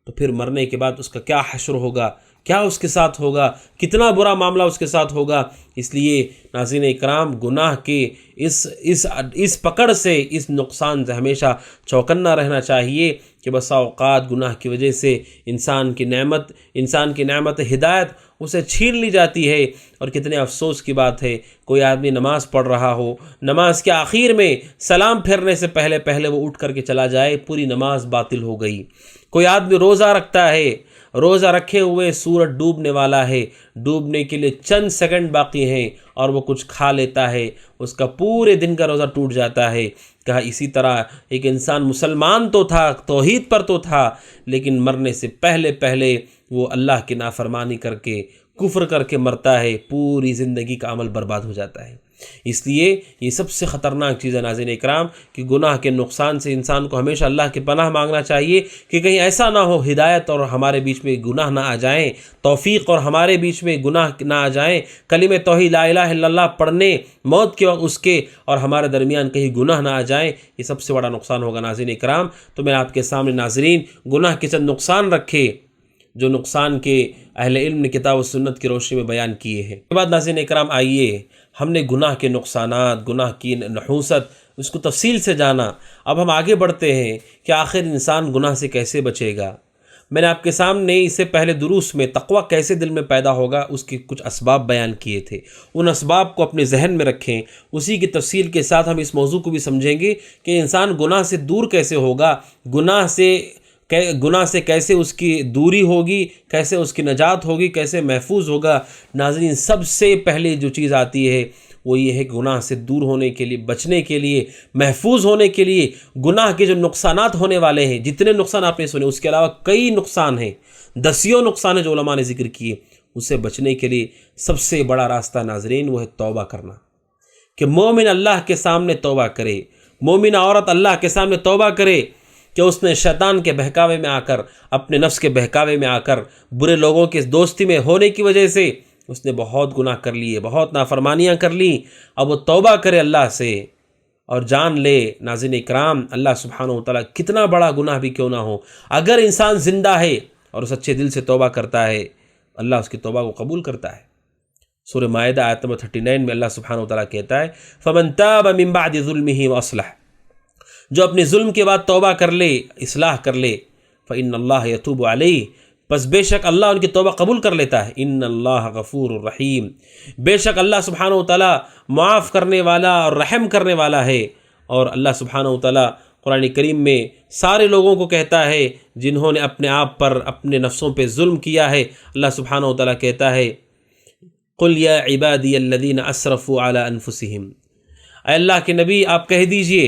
تو پھر مرنے کے بعد اس کا کیا حشر ہوگا، کیا اس کے ساتھ ہوگا، کتنا برا معاملہ اس کے ساتھ ہوگا۔ اس لیے ناظرین اکرام، گناہ کے اس پکڑ سے، اس نقصان سے ہمیشہ چوکنا رہنا چاہیے کہ بسا اوقات گناہ کی وجہ سے انسان کی نعمت ہدایت اسے چھین لی جاتی ہے۔ اور کتنے افسوس کی بات ہے، کوئی آدمی نماز پڑھ رہا ہو، نماز کے آخر میں سلام پھیرنے سے پہلے وہ اٹھ کر کے چلا جائے، پوری نماز باطل ہو گئی۔ کوئی آدمی روزہ رکھتا ہے، روزہ رکھے ہوئے سورج ڈوبنے والا ہے، ڈوبنے کے لیے چند سیکنڈ باقی ہیں اور وہ کچھ کھا لیتا ہے، اس کا پورے دن کا روزہ ٹوٹ جاتا ہے۔ کہا اسی طرح ایک انسان مسلمان تو تھا، توحید پر تو تھا، لیکن مرنے سے پہلے وہ اللہ کی نافرمانی کر کے، کفر کر کے مرتا ہے، پوری زندگی کا عمل برباد ہو جاتا ہے۔ اس لیے یہ سب سے خطرناک چیز ہے ناظرین اکرام کہ گناہ کے نقصان سے انسان کو ہمیشہ اللہ کی پناہ مانگنا چاہیے کہ کہیں ایسا نہ ہو ہدایت اور ہمارے بیچ میں گناہ نہ آ جائیں، توفیق اور ہمارے بیچ میں گناہ نہ آ جائیں، کلمہ توحید لا الہ الا اللہ پڑھنے موت کے وقت اس کے اور ہمارے درمیان کہیں گناہ نہ آ جائیں، یہ سب سے بڑا نقصان ہوگا ناظرین اکرام۔ تو میں آپ کے سامنے ناظرین گناہ کے چند نقصان رکھے جو نقصان کے اہل علم نے کتاب و سنت کی روشنی میں بیان کیے ہیں۔ اس کے بعد ناظرین اکرام آئیے، ہم نے گناہ کے نقصانات، گناہ کی نحوست، اس کو تفصیل سے جانا۔ اب ہم آگے بڑھتے ہیں کہ آخر انسان گناہ سے کیسے بچے گا۔ میں نے آپ کے سامنے اس سے پہلے دروس میں تقویٰ کیسے دل میں پیدا ہوگا اس کے کچھ اسباب بیان کیے تھے، ان اسباب کو اپنے ذہن میں رکھیں۔ اسی کی تفصیل کے ساتھ ہم اس موضوع کو بھی سمجھیں گے کہ انسان گناہ سے دور کیسے ہوگا، گناہ سے کیسے اس کی دوری ہوگی، کیسے اس کی نجات ہوگی، کیسے محفوظ ہوگا۔ ناظرین، سب سے پہلے جو چیز آتی ہے وہ یہ ہے گناہ سے دور ہونے کے لیے، بچنے کے لیے، محفوظ ہونے کے لیے گناہ کے جو نقصانات ہونے والے ہیں، جتنے نقصان آپ نے سنے اس کے علاوہ کئی نقصان ہیں، دسیوں نقصان ہیں جو علماء نے ذکر کیے، اس سے بچنے کے لیے سب سے بڑا راستہ ناظرین وہ ہے توبہ کرنا، کہ مومن اللہ کے سامنے توبہ کرے، مومن عورت اللہ کے سامنے توبہ کرے کہ اس نے شیطان کے بہکاوے میں آ کر، اپنے نفس کے بہکاوے میں آ کر، برے لوگوں کے دوستی میں ہونے کی وجہ سے اس نے بہت گناہ کر لیے، بہت نافرمانیاں کر لیں، اب وہ توبہ کرے اللہ سے اور جان لے ناظرین اکرام اللہ سبحانہ و تعالیٰ کتنا بڑا گناہ بھی کیوں نہ ہو، اگر انسان زندہ ہے اور اس اچھے دل سے توبہ کرتا ہے اللہ اس کی توبہ کو قبول کرتا ہے۔ سورہ مائدہ آیت نمبر 39 میں اللہ سبحانہ و تعالیٰ کہتا ہے فَمَن تَابَ مِن بَعْدِ ظُلْمِهِ وَأَصْلَحَ، جو اپنے ظلم کے بعد توبہ کر لے، اصلاح کر لے، فَإِنَّ اللَّهَ يَتُوبُ عَلَيْهِ، پس بے شک اللہ ان کی توبہ قبول کر لیتا ہے۔ ان اللہ غفور الرحیم، بے شک اللہ سبحانہ و تعالیٰ معاف کرنے والا اور رحم کرنے والا ہے۔ اور اللہ سبحانہ و تعالیٰ قرآن کریم میں سارے لوگوں کو کہتا ہے جنہوں نے اپنے آپ پر اپنے نفسوں پہ ظلم کیا ہے، اللہ سبحانہ و تعالیٰ کہتا ہے قل یا عبادی الذین اسرفوا علی انفسہم، اے اللہ کے نبی آپ کہہ دیجئے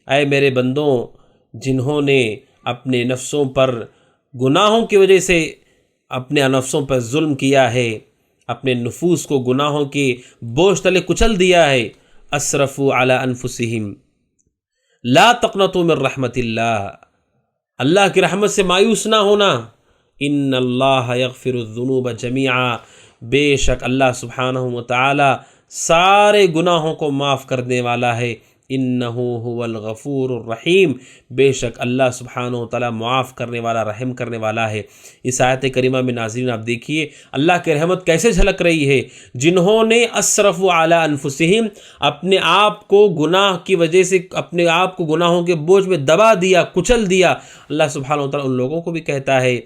اے میرے بندوں جنہوں نے اپنے نفسوں پر گناہوں کی وجہ سے اپنے نفسوں پر ظلم کیا ہے، اپنے نفوس کو گناہوں کے بوجھ تلے کچل دیا ہے، اسرفوا علی انفسہم لا تقنطوا من رحمت اللہ، اللہ کی رحمت سے مایوس نہ ہونا، ان اللہ یغفر الذنوب جمیعا، بے شک اللہ سبحانہ و تعالی سارے گناہوں کو معاف کرنے والا ہے، انہ هو الغفور الرحیم، بے شک اللہ سبحانہ و تعالی معاف کرنے والا رحم کرنے والا ہے۔ اس آیت کریمہ میں ناظرین آپ دیکھیے اللہ کی رحمت کیسے جھلک رہی ہے، جنہوں نے اسرفوا علی انفسہم، اپنے آپ کو گناہ کی وجہ سے اپنے آپ کو گناہوں کے بوجھ میں دبا دیا، کچل دیا، اللہ سبحانہ و تعالی ان لوگوں کو بھی کہتا ہے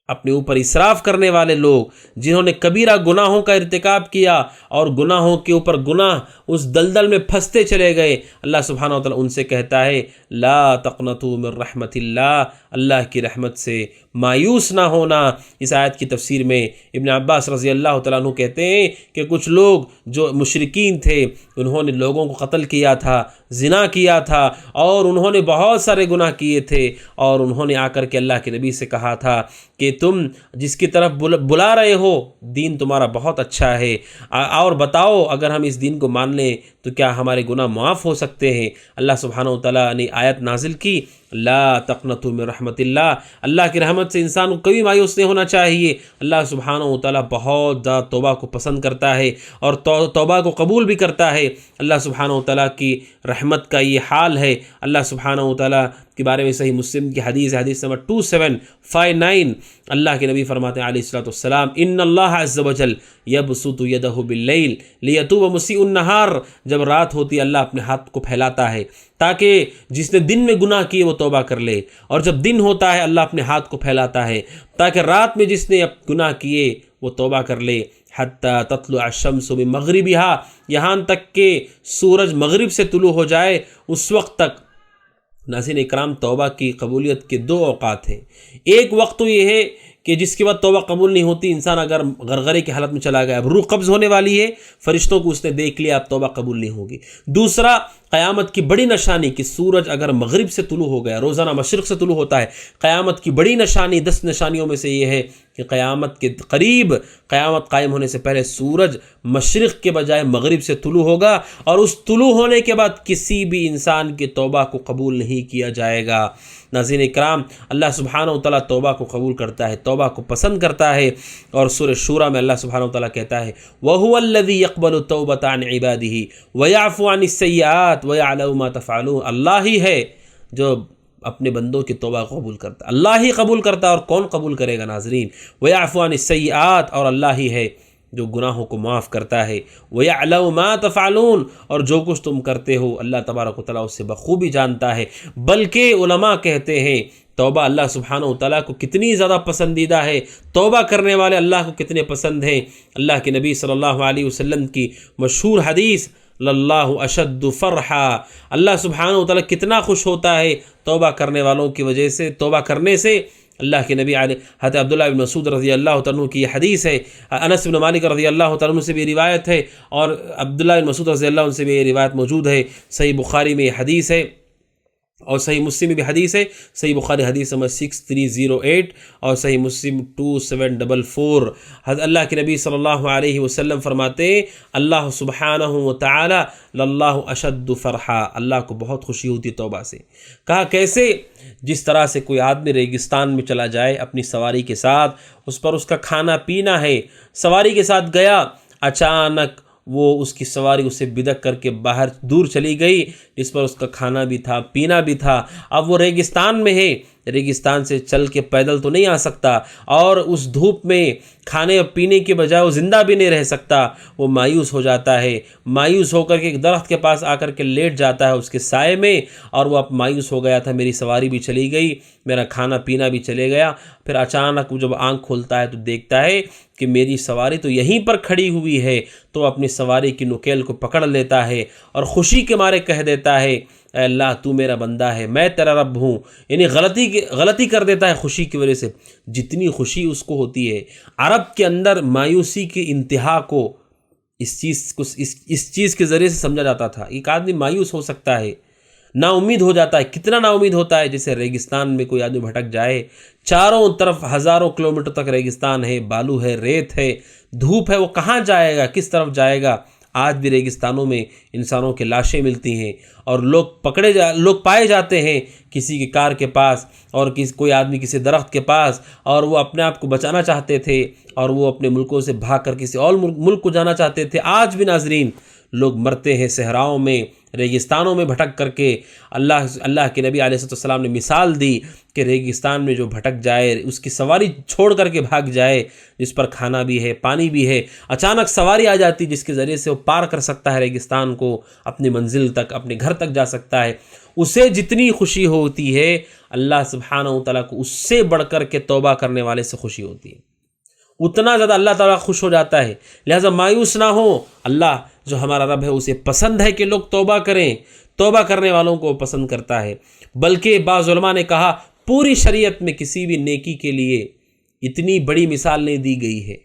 اپنے اوپر اسراف کرنے والے لوگ جنہوں نے کبیرہ گناہوں کا ارتکاب کیا اور گناہوں کے اوپر گناہ اس دلدل میں پھنستے چلے گئے، اللہ سبحانہ و تعالیٰ ان سے کہتا ہے لا تقنطوا من رحمت اللہ، اللہ کی رحمت سے مایوس نہ ہونا۔ اس آیت کی تفسیر میں ابن عباس رضی اللہ تعالیٰ عنہ کہتے ہیں کہ کچھ لوگ جو مشرکین تھے انہوں نے لوگوں کو قتل کیا تھا، زنا کیا تھا اور انہوں نے بہت سارے گناہ کیے تھے، اور انہوں نے آ کر کے اللہ کے نبی سے کہا تھا کہ تم جس کی طرف بلا رہے ہو دین تمہارا بہت اچھا ہے، اور بتاؤ اگر ہم اس دین کو مان لیں تو کیا ہمارے گناہ معاف ہو سکتے ہیں۔ اللہ سبحانہ و تعالیٰ نے آیت نازل کی لا تقنطوا من رحمت اللہ، اللہ کی رحمت سے انسان کو کبھی مایوس نہیں ہونا چاہیے۔ اللہ سبحانہ و تعالیٰ بہت زیادہ توبہ کو پسند کرتا ہے اور توبہ کو قبول بھی کرتا ہے۔ اللہ سبحانہ و تعالیٰ کی رحمت کا یہ حال ہے۔ اللہ سبحانہ و تعالیٰ کے بارے میں صحیح مسلم کی حدیث نمبر 2759 اللہ کے نبی فرماتے ہیں علیہ الصلوۃ والسلام ان اللہ عز وجل یبسط یدہ باللیل لیتوب مسیء النہار، جب رات ہوتی ہے اللہ اپنے ہاتھ کو پھیلاتا ہے تاکہ جس نے دن میں گناہ کیے وہ توبہ کر لے، اور جب دن ہوتا ہے اللہ اپنے ہاتھ کو پھیلاتا ہے تاکہ رات میں جس نے گناہ کیے وہ توبہ کر لے، حتی تطلع الشمس من مغربها، یہاں تک کہ سورج مغرب سے طلوع ہو جائے اس وقت تک۔ ناظرین اکرام توبہ کی قبولیت کے دو اوقات ہیں، ایک وقت تو یہ ہے کہ جس کے بعد توبہ قبول نہیں ہوتی، انسان اگر غرغرے کی حالت میں چلا گیا، اب روح قبض ہونے والی ہے، فرشتوں کو اس نے دیکھ لیا، اب توبہ قبول نہیں ہوگی۔ دوسرا قیامت کی بڑی نشانی کہ سورج اگر مغرب سے طلوع ہو گیا، روزانہ مشرق سے طلوع ہوتا ہے، قیامت کی بڑی نشانی 10 نشانیوں میں سے یہ ہے کہ قیامت کے قریب، قیامت قائم ہونے سے پہلے سورج مشرق کے بجائے مغرب سے طلوع ہوگا، اور اس طلوع ہونے کے بعد کسی بھی انسان کی توبہ کو قبول نہیں کیا جائے گا۔ ناظرین اکرام اللہ سبحانہ و تعالیٰ توبہ کو قبول کرتا ہے، توبہ کو پسند کرتا ہے، اور سورہ شورى میں اللہ سبحانہ و تعالیٰ کہتا ہے وَهُوَ الَّذِي يَقْبَلُ التَّوْبَةَ عَنْ عِبَادِهِ وَيَعْفُو عَنِ السَّيِّئَاتِ وَيَعْلَمُ مَا تَفْعَلُونَ، اللہ ہی ہے جو اپنے بندوں کی توبہ قبول کرتا ہے، اللہ ہی قبول کرتا ہے، اور کون قبول کرے گا ناظرین؟ وَيَعْفُو عَنِ السَّيِّئَاتِ، اور اللہ ہی ہے جو گناہوں کو معاف کرتا ہے، وَيَعْلَمُ مَا تَفْعَلُونَ، اور جو کچھ تم کرتے ہو اللہ تبارک و تعالیٰ اس سے بخوبی جانتا ہے۔ بلکہ علماء کہتے ہیں توبہ اللہ سبحانہ و تعالیٰ کو کتنی زیادہ پسندیدہ ہے، توبہ کرنے والے اللہ کو کتنے پسند ہیں۔ اللہ کے نبی صلی اللہ علیہ وسلم کی مشہور حدیث للہ اشد فرحا، اللہ سبحانہ و تعالیٰ کتنا خوش ہوتا ہے توبہ کرنے والوں کی وجہ سے، توبہ کرنے سے۔ اللہ کے نبی حضرت عبداللہ بن مسعود رضی اللہ تعالیٰ عنہ کی یہ حدیث ہے، انس بن مالک رضی اللہ تعالیٰ عنہ سے بھی یہ روایت ہے، اور عبداللہ بن مسعود رضی اللہ عنہ سے بھی یہ روایت موجود ہے، صحیح بخاری میں یہ حدیث ہے۔ اور صحیح مسلم میں بھی حدیث ہے، صحیح بخاری حدیث نمبر 6308 اور صحیح مسلم 2744۔ حضرت اللہ کے نبی صلی اللہ علیہ وسلم فرماتے ہیں اللہ سبحانہ وتعالی للہ اشد فرحا، اللہ کو بہت خوشی ہوتی توبہ سے۔ کہا کیسے؟ جس طرح سے کوئی آدمی ریگستان میں چلا جائے اپنی سواری کے ساتھ، اس پر اس کا کھانا پینا ہے، سواری کے ساتھ گیا، اچانک وہ اس کی سواری اسے بدک کر کے باہر دور چلی گئی، جس پر اس کا کھانا بھی تھا، پینا بھی تھا۔ اب وہ ریگستان میں ہے، ریگستان سے چل کے پیدل تو نہیں آ سکتا، اور اس دھوپ میں کھانے اور پینے کے بجائے وہ زندہ بھی نہیں رہ سکتا۔ وہ مایوس ہو جاتا ہے، مایوس ہو کر کے ایک درخت کے پاس آ کر کے لیٹ جاتا ہے اس کے سائے میں، اور وہ اب مایوس ہو گیا تھا، میری سواری بھی چلی گئی، میرا کھانا پینا بھی چلے گیا۔ پھر اچانک وہ جب آنکھ کھولتا ہے تو دیکھتا ہے کہ میری سواری تو یہیں پر کھڑی ہوئی ہے، تو اپنی سواری کی نکیل کو پکڑ لیتا ہے اور خوشی کے مارے کہہ دیتا ہے اے اللہ تو میرا بندہ ہے، میں تیرا رب ہوں۔ یعنی غلطی کر دیتا ہے خوشی کی وجہ سے، جتنی خوشی اس کو ہوتی ہے۔ عرب کے اندر مایوسی کی انتہا کو اس چیز کے ذریعے سے سمجھا جاتا تھا۔ ایک آدمی مایوس ہو سکتا ہے، نا امید ہو جاتا ہے، کتنا نا امید ہوتا ہے، جیسے ریگستان میں کوئی آدمی بھٹک جائے، چاروں طرف ہزاروں کلومیٹر تک ریگستان ہے، بالو ہے، ریت ہے، دھوپ ہے، وہ کہاں جائے گا، کس طرف جائے گا؟ آج بھی ریگستانوں میں انسانوں کے لاشیں ملتی ہیں، اور لوگ پائے جاتے ہیں کسی کی کار کے پاس، اور کوئی آدمی کسی درخت کے پاس، اور وہ اپنے آپ کو بچانا چاہتے تھے، اور وہ اپنے ملکوں سے بھاگ کر کسی اور ملک کو جانا چاہتے تھے۔ آج بھی ناظرین لوگ مرتے ہیں صحراؤں میں، ریگستانوں میں بھٹک کر کے۔ اللہ کے نبی علیہ السلام نے مثال دی کہ ریگستان میں جو بھٹک جائے، اس کی سواری چھوڑ کر کے بھاگ جائے، جس پر کھانا بھی ہے، پانی بھی ہے، اچانک سواری آ جاتی جس کے ذریعے سے وہ پار کر سکتا ہے ریگستان کو، اپنی منزل تک، اپنے گھر تک جا سکتا ہے، اسے جتنی خوشی ہوتی ہے اللہ سبحانہ وتعالیٰ کو اس سے بڑھ کر کے توبہ کرنے والے سے خوشی ہوتی ہے، اتنا زیادہ اللہ تعالیٰ خوش ہو جاتا ہے۔ لہٰذا مایوس نہ ہو، اللہ جو ہمارا رب ہے اسے پسند ہے کہ لوگ توبہ کریں، توبہ کرنے والوں کو پسند کرتا ہے۔ بلکہ بعض علماء نے کہا پوری شریعت میں کسی بھی نیکی کے لیے اتنی بڑی مثال نہیں دی گئی ہے،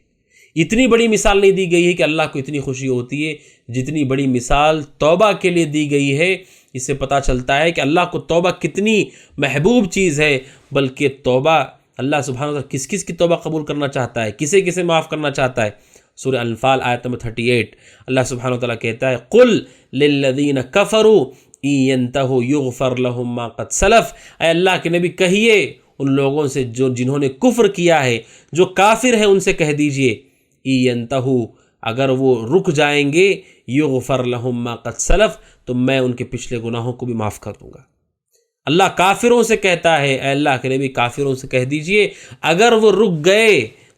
اتنی بڑی مثال نہیں دی گئی ہے کہ اللہ کو اتنی خوشی ہوتی ہے جتنی بڑی مثال توبہ کے لیے دی گئی ہے۔ اس سے پتہ چلتا ہے کہ اللہ کو توبہ کتنی محبوب چیز ہے، بلکہ توبہ اللہ سبحانہ وتعالیٰ کس کس کی توبہ قبول کرنا چاہتا ہے، کسے کسے معاف کرنا چاہتا ہے۔ سورہ انفال آیت نمبر 38 اللہ سبحانہ وتعالیٰ کہتا ہے قُلْ لِلَّذِينَ كَفَرُوا إِن يَنْتَهُوا يُغْفَرْ لَهُم مَّا قَدْ سَلَفَ، اے اللہ کے نبی کہیے ان لوگوں سے جنہوں نے کفر کیا ہے، جو کافر ہیں، ان سے کہہ دیجئے إِن يَنْتَهوا، اگر وہ رک جائیں گے، يُغْفَرْ لَهُم مَّا قَدْ سَلَفَ، تو میں ان کے پچھلے گناہوں کو بھی معاف کر دوں گا۔ اللہ کافروں سے کہتا ہے، اے اللہ کے نبی کافروں سے کہہ دیجئے اگر وہ رک گئے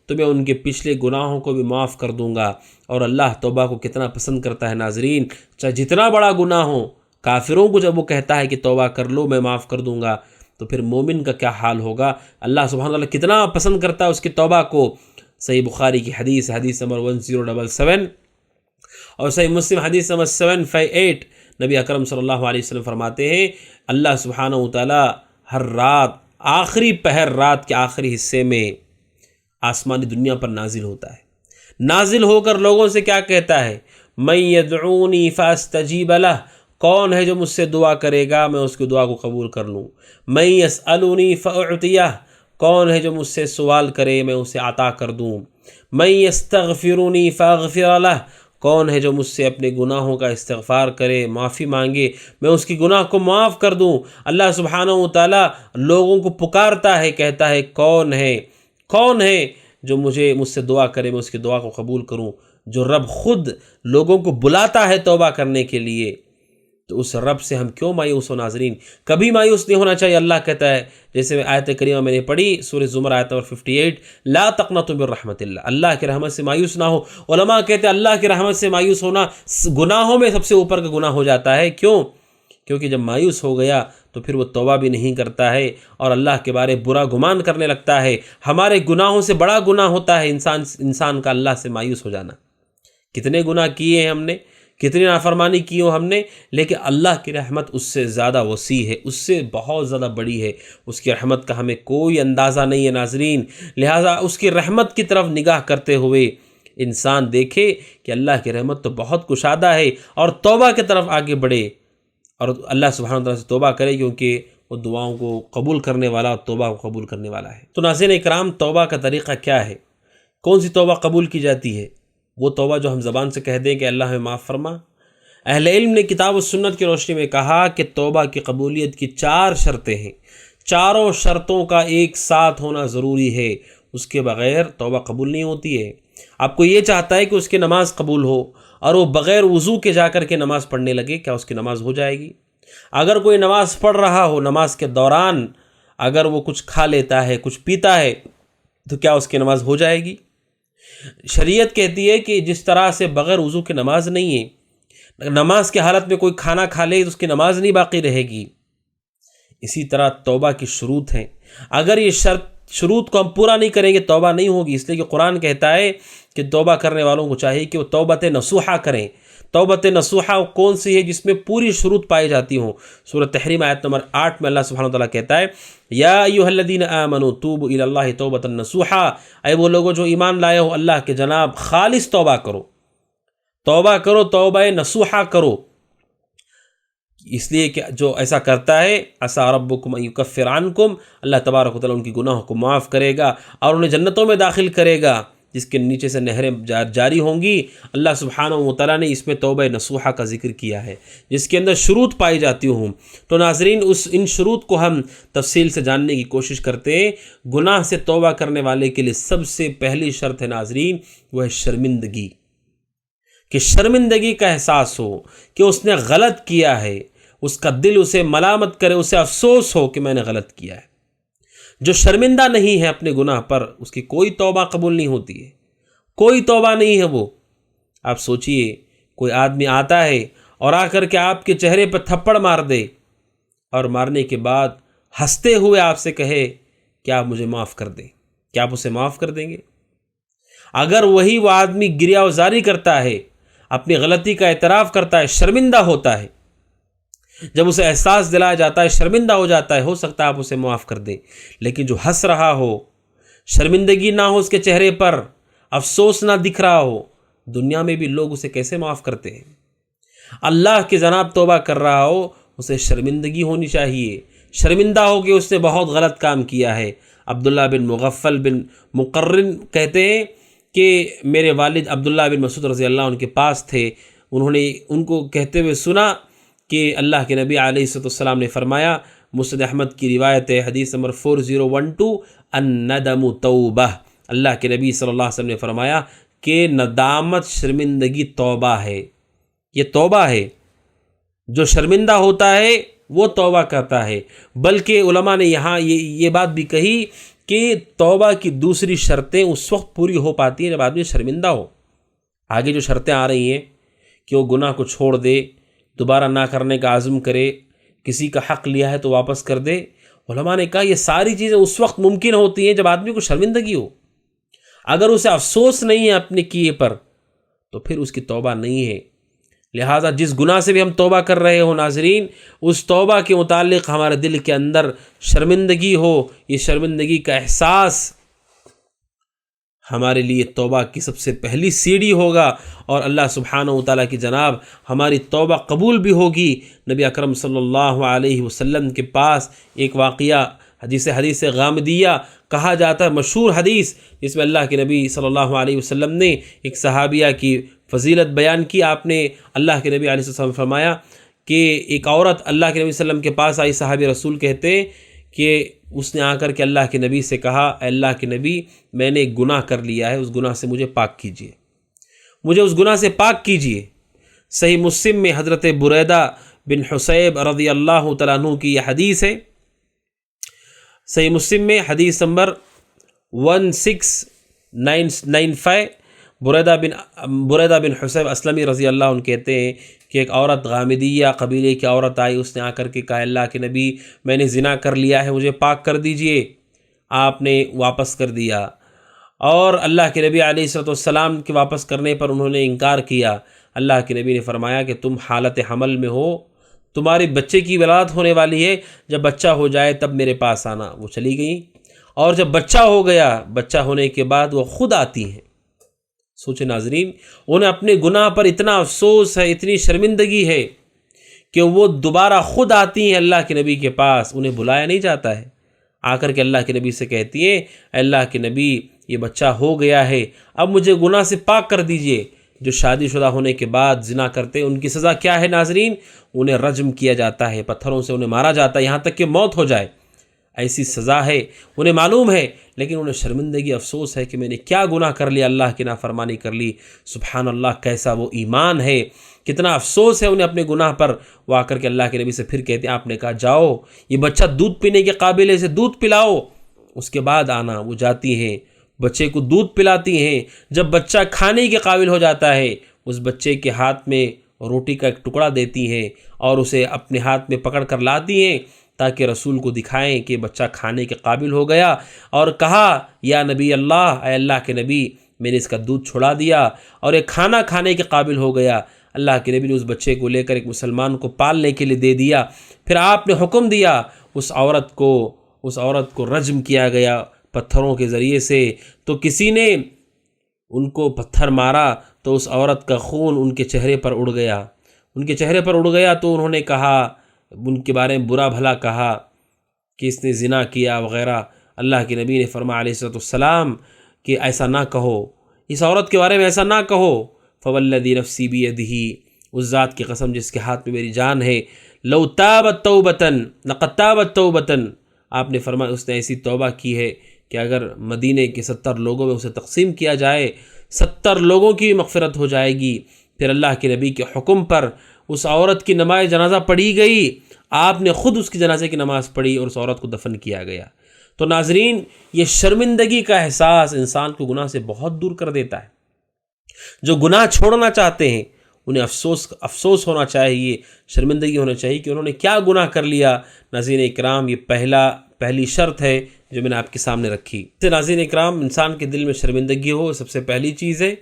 تو میں ان کے پچھلے گناہوں کو بھی معاف کر دوں گا۔ اور اللہ توبہ کو کتنا پسند کرتا ہے ناظرین، چاہے جتنا بڑا گناہ ہو، کافروں کو جب وہ کہتا ہے کہ توبہ کر لو میں معاف کر دوں گا، تو پھر مومن کا کیا حال ہوگا؟ اللہ سبحانہ وتعالیٰ کتنا پسند کرتا ہے اس کی توبہ کو۔ صحیح بخاری کی حدیث نمبر 1077 اور صحیح مسلم حدیث نمبر 758 نبی اکرم صلی اللہ علیہ وسلم فرماتے ہیں اللہ سبحانہ وتعالیٰ ہر رات، آخری پہر رات کے آخری حصے میں آسمانی دنیا پر نازل ہوتا ہے، نازل ہو کر لوگوں سے کیا کہتا ہے؟ مَن يَدْعُونِي فَأَسْتَجِيبَ لَهُ، کون ہے جو مجھ سے دعا کرے گا میں اس کی دعا کو قبول کر لوں۔ مَن يَسْأَلُنِي فَأُعْطِيَهُ، کون ہے جو مجھ سے سوال کرے میں اسے عطا کر دوں۔ مَن يَسْتَغْفِرُنِي فَأَغْفِرَ لَهُ، کون ہے جو مجھ سے اپنے گناہوں کا استغفار کرے، معافی مانگے، میں اس کی گناہ کو معاف کر دوں۔ اللہ سبحانہ وتعالیٰ لوگوں کو پکارتا ہے، کہتا ہے کون ہے جو مجھ سے دعا کرے میں اس کی دعا کو قبول کروں۔ جو رب خود لوگوں کو بلاتا ہے توبہ کرنے کے لیے، تو اس رب سے ہم کیوں مایوس ہو ناظرین؟ کبھی مایوس نہیں ہونا چاہیے۔ اللہ کہتا ہے، جیسے آیت کریمہ میں نے پڑھی سورہ زمر آیت نمبر 58 لا تقنطوا من رحمت اللہ، اللہ کی رحمت سے مایوس نہ ہو۔ علماء کہتے ہیں اللہ کی رحمت سے مایوس ہونا گناہوں میں سب سے اوپر کا گناہ ہو جاتا ہے۔ کیونکہ جب مایوس ہو گیا تو پھر وہ توبہ بھی نہیں کرتا ہے اور اللہ کے بارے برا گمان کرنے لگتا ہے۔ ہمارے گناہوں سے بڑا گناہ ہوتا ہے انسان کا اللہ سے مایوس ہو جانا۔ کتنے گناہ کیے ہیں ہم نے، کتنی نافرمانی کی ہو ہم نے، لیکن اللہ کی رحمت اس سے زیادہ وسیع ہے، اس سے بہت زیادہ بڑی ہے، اس کی رحمت کا ہمیں کوئی اندازہ نہیں ہے ناظرین۔ لہٰذا اس کی رحمت کی طرف نگاہ کرتے ہوئے انسان دیکھے کہ اللہ کی رحمت تو بہت کشادہ ہے، اور توبہ کی طرف آگے بڑھے اور اللہ سبحانہ وتعالیٰ سے توبہ کرے، کیونکہ وہ دعاؤں کو قبول کرنے والا اور توبہ کو قبول کرنے والا ہے۔ تو ناظرین اکرام، توبہ کا طریقہ کیا ہے؟ کون سی توبہ قبول کی جاتی ہے؟ وہ توبہ جو ہم زبان سے کہہ دیں کہ اللہ ہمیں معاف فرما۔ اہل علم نے کتاب و سنت کی روشنی میں کہا کہ توبہ کی قبولیت کی 4 شرطیں ہیں، چاروں شرطوں کا ایک ساتھ ہونا ضروری ہے، اس کے بغیر توبہ قبول نہیں ہوتی ہے۔ آپ کو یہ چاہتا ہے کہ اس کی نماز قبول ہو اور وہ بغیر وضو کے جا کر کے نماز پڑھنے لگے، کیا اس کی نماز ہو جائے گی؟ اگر کوئی نماز پڑھ رہا ہو، نماز کے دوران اگر وہ کچھ کھا لیتا ہے، کچھ پیتا ہے، تو کیا اس کی نماز ہو جائے گی؟ شریعت کہتی ہے کہ جس طرح سے بغیر وضو کے نماز نہیں ہے، نماز کے حالت میں کوئی کھانا کھا لے تو اس کی نماز نہیں باقی رہے گی، اسی طرح توبہ کی شروط ہیں، اگر یہ شروط کو ہم پورا نہیں کریں گے توبہ نہیں ہوگی، اس لیے کہ قرآن کہتا ہے کہ توبہ کرنے والوں کو چاہیے کہ وہ توبۃ نصوحہ کریں۔ توبۃ نصوحہ کون سی ہے؟ جس میں پوری شروط پائی جاتی ہوں۔ سورۃ تحریم آیت نمبر 8 میں اللہ سبحانہ وتعالیٰ کہتا ہے یا ایھا الذین آمنوا توبوا الی اللہ توبۃ نصوحہ، اے وہ لوگوں جو ایمان لائے ہو اللہ کے جناب خالص توبہ کرو، توبہ کرو، توبہ نصوحہ کرو، اس لیے کہ جو ایسا کرتا ہے عسیٰ ربکم ان یکفر عنکم، اللہ تبارک و تعالیٰ ان کی گناہوں کو معاف کرے گا اور انہیں جنتوں میں داخل کرے گا جس کے نیچے سے نہریں جاری ہوں گی۔ اللہ سبحانہ و تعالیٰ نے اس میں توبہ نصوحہ کا ذکر کیا ہے جس کے اندر شروط پائی جاتی ہوں۔ تو ناظرین ان شروط کو ہم تفصیل سے جاننے کی کوشش کرتے ہیں۔ گناہ سے توبہ کرنے والے کے لیے سب سے پہلی شرط ہے ناظرین، وہ ہے شرمندگی، کہ شرمندگی کا احساس ہو کہ اس نے غلط کیا ہے، اس کا دل اسے ملامت کرے، اسے افسوس ہو کہ میں نے غلط کیا ہے۔ جو شرمندہ نہیں ہے اپنے گناہ پر، اس کی کوئی توبہ قبول نہیں ہوتی ہے، کوئی توبہ نہیں ہے وہ۔ آپ سوچئے کوئی آدمی آتا ہے اور آ کر کے آپ کے چہرے پر تھپڑ مار دے اور مارنے کے بعد ہنستے ہوئے آپ سے کہے کہ آپ مجھے معاف کر دیں، کیا آپ اسے معاف کر دیں گے؟ اگر وہی وہ آدمی گریہ وزاری کرتا ہے، اپنی غلطی کا اعتراف کرتا ہے، شرمندہ ہوتا ہے، جب اسے احساس دلایا جاتا ہے، شرمندہ ہو جاتا ہے، ہو سکتا ہے آپ اسے معاف کر دیں، لیکن جو ہنس رہا ہو، شرمندگی نہ ہو اس کے چہرے پر، افسوس نہ دکھ رہا ہو، دنیا میں بھی لوگ اسے کیسے معاف کرتے ہیں؟ اللہ کے جناب توبہ کر رہا ہو، اسے شرمندگی ہونی چاہیے، شرمندہ ہو کہ اس نے بہت غلط کام کیا ہے۔ عبداللہ بن مغفل بن مقرن کہتے ہیں کہ میرے والد عبداللہ بن مسعود رضی اللہ عنہ کے پاس تھے، انہوں نے ان کو کہتے ہوئے سنا کہ اللہ کے نبی علیہ السلام نے فرمایا، مسند احمد کی روایت ہے، حدیث نمبر 4012، الندم توبہ، اللہ کے نبی صلی اللہ علیہ وسلم نے فرمایا کہ ندامت شرمندگی توبہ ہے، یہ توبہ ہے۔ جو شرمندہ ہوتا ہے وہ توبہ کرتا ہے، بلکہ علماء نے یہاں یہ بات بھی کہی کہ توبہ کی دوسری شرطیں اس وقت پوری ہو پاتی ہیں جب آدمی شرمندہ ہو۔ آگے جو شرطیں آ رہی ہیں کہ وہ گناہ کو چھوڑ دے، دوبارہ نہ کرنے کا عزم کرے، کسی کا حق لیا ہے تو واپس کر دے، علماء نے کہا یہ ساری چیزیں اس وقت ممکن ہوتی ہیں جب آدمی کو شرمندگی ہو۔ اگر اسے افسوس نہیں ہے اپنے کیے پر تو پھر اس کی توبہ نہیں ہے۔ لہٰذا جس گناہ سے بھی ہم توبہ کر رہے ہو ناظرین، اس توبہ کے متعلق ہمارے دل کے اندر شرمندگی ہو، یہ شرمندگی کا احساس ہمارے لیے توبہ کی سب سے پہلی سیڑھی ہوگا، اور اللہ سبحانہ وتعالیٰ کی جناب ہماری توبہ قبول بھی ہوگی۔ نبی اکرم صلی اللہ علیہ وسلم کے پاس ایک واقعہ حدیث غامدیہ کہا جاتا ہے، مشہور حدیث، جس میں اللہ کے نبی صلی اللہ علیہ وسلم نے ایک صحابیہ کی فضیلت بیان کی۔ آپ نے اللہ کے نبی علیہ السلام فرمایا کہ ایک عورت اللہ کے نبی صلی اللہ علیہ وسلم کے پاس آئی، صحابی رسول کہتے کہ اس نے آ کر کے اللہ کے نبی سے کہا، اے اللہ کے نبی، میں نے ایک گناہ کر لیا ہے، اس گناہ سے مجھے پاک کیجیے، مجھے اس گناہ سے پاک کیجیے۔ صحیح مسلم میں حضرت بریدہ بن حصیب رضی اللہ تعالیٰ عنہ کی یہ حدیث ہے، صحیح مسلم میں حدیث نمبر 1695، بریدہ بن حصیب اسلمی رضی اللہ عنہ کہتے ہیں کہ ایک عورت غامدیہ قبیلے کی عورت آئی، اس نے آ کر کے کہا، اللہ کے نبی، میں نے زنا کر لیا ہے، مجھے پاک کر دیجئے۔ آپ نے واپس کر دیا، اور اللہ کے نبی علیہ السلام کے واپس کرنے پر انہوں نے انکار کیا۔ اللہ کے نبی نے فرمایا کہ تم حالت حمل میں ہو، تمہاری بچے کی ولادت ہونے والی ہے، جب بچہ ہو جائے تب میرے پاس آنا۔ وہ چلی گئیں، اور جب بچہ ہو گیا، بچہ ہونے کے بعد وہ خود آتی ہیں۔ سوچے ناظرین، انہیں اپنے گناہ پر اتنا افسوس ہے، اتنی شرمندگی ہے کہ وہ دوبارہ خود آتی ہیں اللہ کے نبی کے پاس، انہیں بلایا نہیں جاتا ہے، آ کر کے اللہ کے نبی سے کہتی ہیں اے اللہ کے نبی یہ بچہ ہو گیا ہے، اب مجھے گناہ سے پاک کر دیجئے۔ جو شادی شدہ ہونے کے بعد زنا کرتے ہیں ان کی سزا کیا ہے ناظرین؟ انہیں رجم کیا جاتا ہے، پتھروں سے انہیں مارا جاتا ہے، یہاں تک کہ موت ہو جائے، ایسی سزا ہے، انہیں معلوم ہے، لیکن انہیں شرمندگی، افسوس ہے کہ میں نے کیا گناہ کر لیا، اللہ کی نافرمانی کر لی۔ سبحان اللہ، کیسا وہ ایمان ہے، کتنا افسوس ہے انہیں اپنے گناہ پر۔ وہ آ کر کے اللہ کے نبی سے پھر کہتے ہیں، آپ نے کہا جاؤ یہ بچہ دودھ پینے کے قابل ہے، اسے دودھ پلاؤ، اس کے بعد آنا۔ وہ جاتی ہیں، بچے کو دودھ پلاتی ہیں، جب بچہ کھانے کے قابل ہو جاتا ہے اس بچے کے ہاتھ میں روٹی کا ایک ٹکڑا دیتی ہیں اور اسے اپنے ہاتھ میں پکڑ کر لاتی ہیں تاکہ رسول کو دکھائیں کہ بچہ کھانے کے قابل ہو گیا، اور کہا یا نبی اللہ، اے اللہ کے نبی میں نے اس کا دودھ چھڑا دیا اور یہ کھانا کھانے کے قابل ہو گیا۔ اللہ کے نبی نے اس بچے کو لے کر ایک مسلمان کو پالنے کے لیے دے دیا۔ پھر آپ نے حکم دیا اس عورت کو رجم کیا گیا پتھروں کے ذریعے سے۔ تو کسی نے ان کو پتھر مارا تو اس عورت کا خون ان کے چہرے پر اڑ گیا، تو انہوں نے کہا، ان کے بارے میں برا بھلا کہا کہ اس نے زنا کیا وغیرہ۔ اللہ کے نبی نے فرمایا علیہ السلام کہ ایسا نہ کہو، اس عورت کے بارے میں ایسا نہ کہو۔ فوالذی نفسی بیدہ، اس ذات کی قسم جس کے ہاتھ میں میری جان ہے، لو تابت توبتن لقد تابت توبتن، آپ نے فرمایا اس نے ایسی توبہ کی ہے کہ اگر مدینے کے 70 لوگوں میں اسے تقسیم کیا جائے 70 لوگوں کی مغفرت ہو جائے گی۔ پھر اللہ کے نبی کے حکم پر اس عورت کی نماز جنازہ پڑھی گئی، آپ نے خود اس کی جنازے کی نماز پڑھی اور اس عورت کو دفن کیا گیا۔ تو ناظرین، یہ شرمندگی کا احساس انسان کو گناہ سے بہت دور کر دیتا ہے۔ جو گناہ چھوڑنا چاہتے ہیں انہیں افسوس ہونا چاہیے، شرمندگی ہونا چاہیے کہ انہوں نے کیا گناہ کر لیا۔ ناظرین اکرام، یہ پہلی شرط ہے جو میں نے آپ کے سامنے رکھی۔ ناظرین اکرام، انسان کے دل میں شرمندگی ہو، سب سے پہلی چیز ہے۔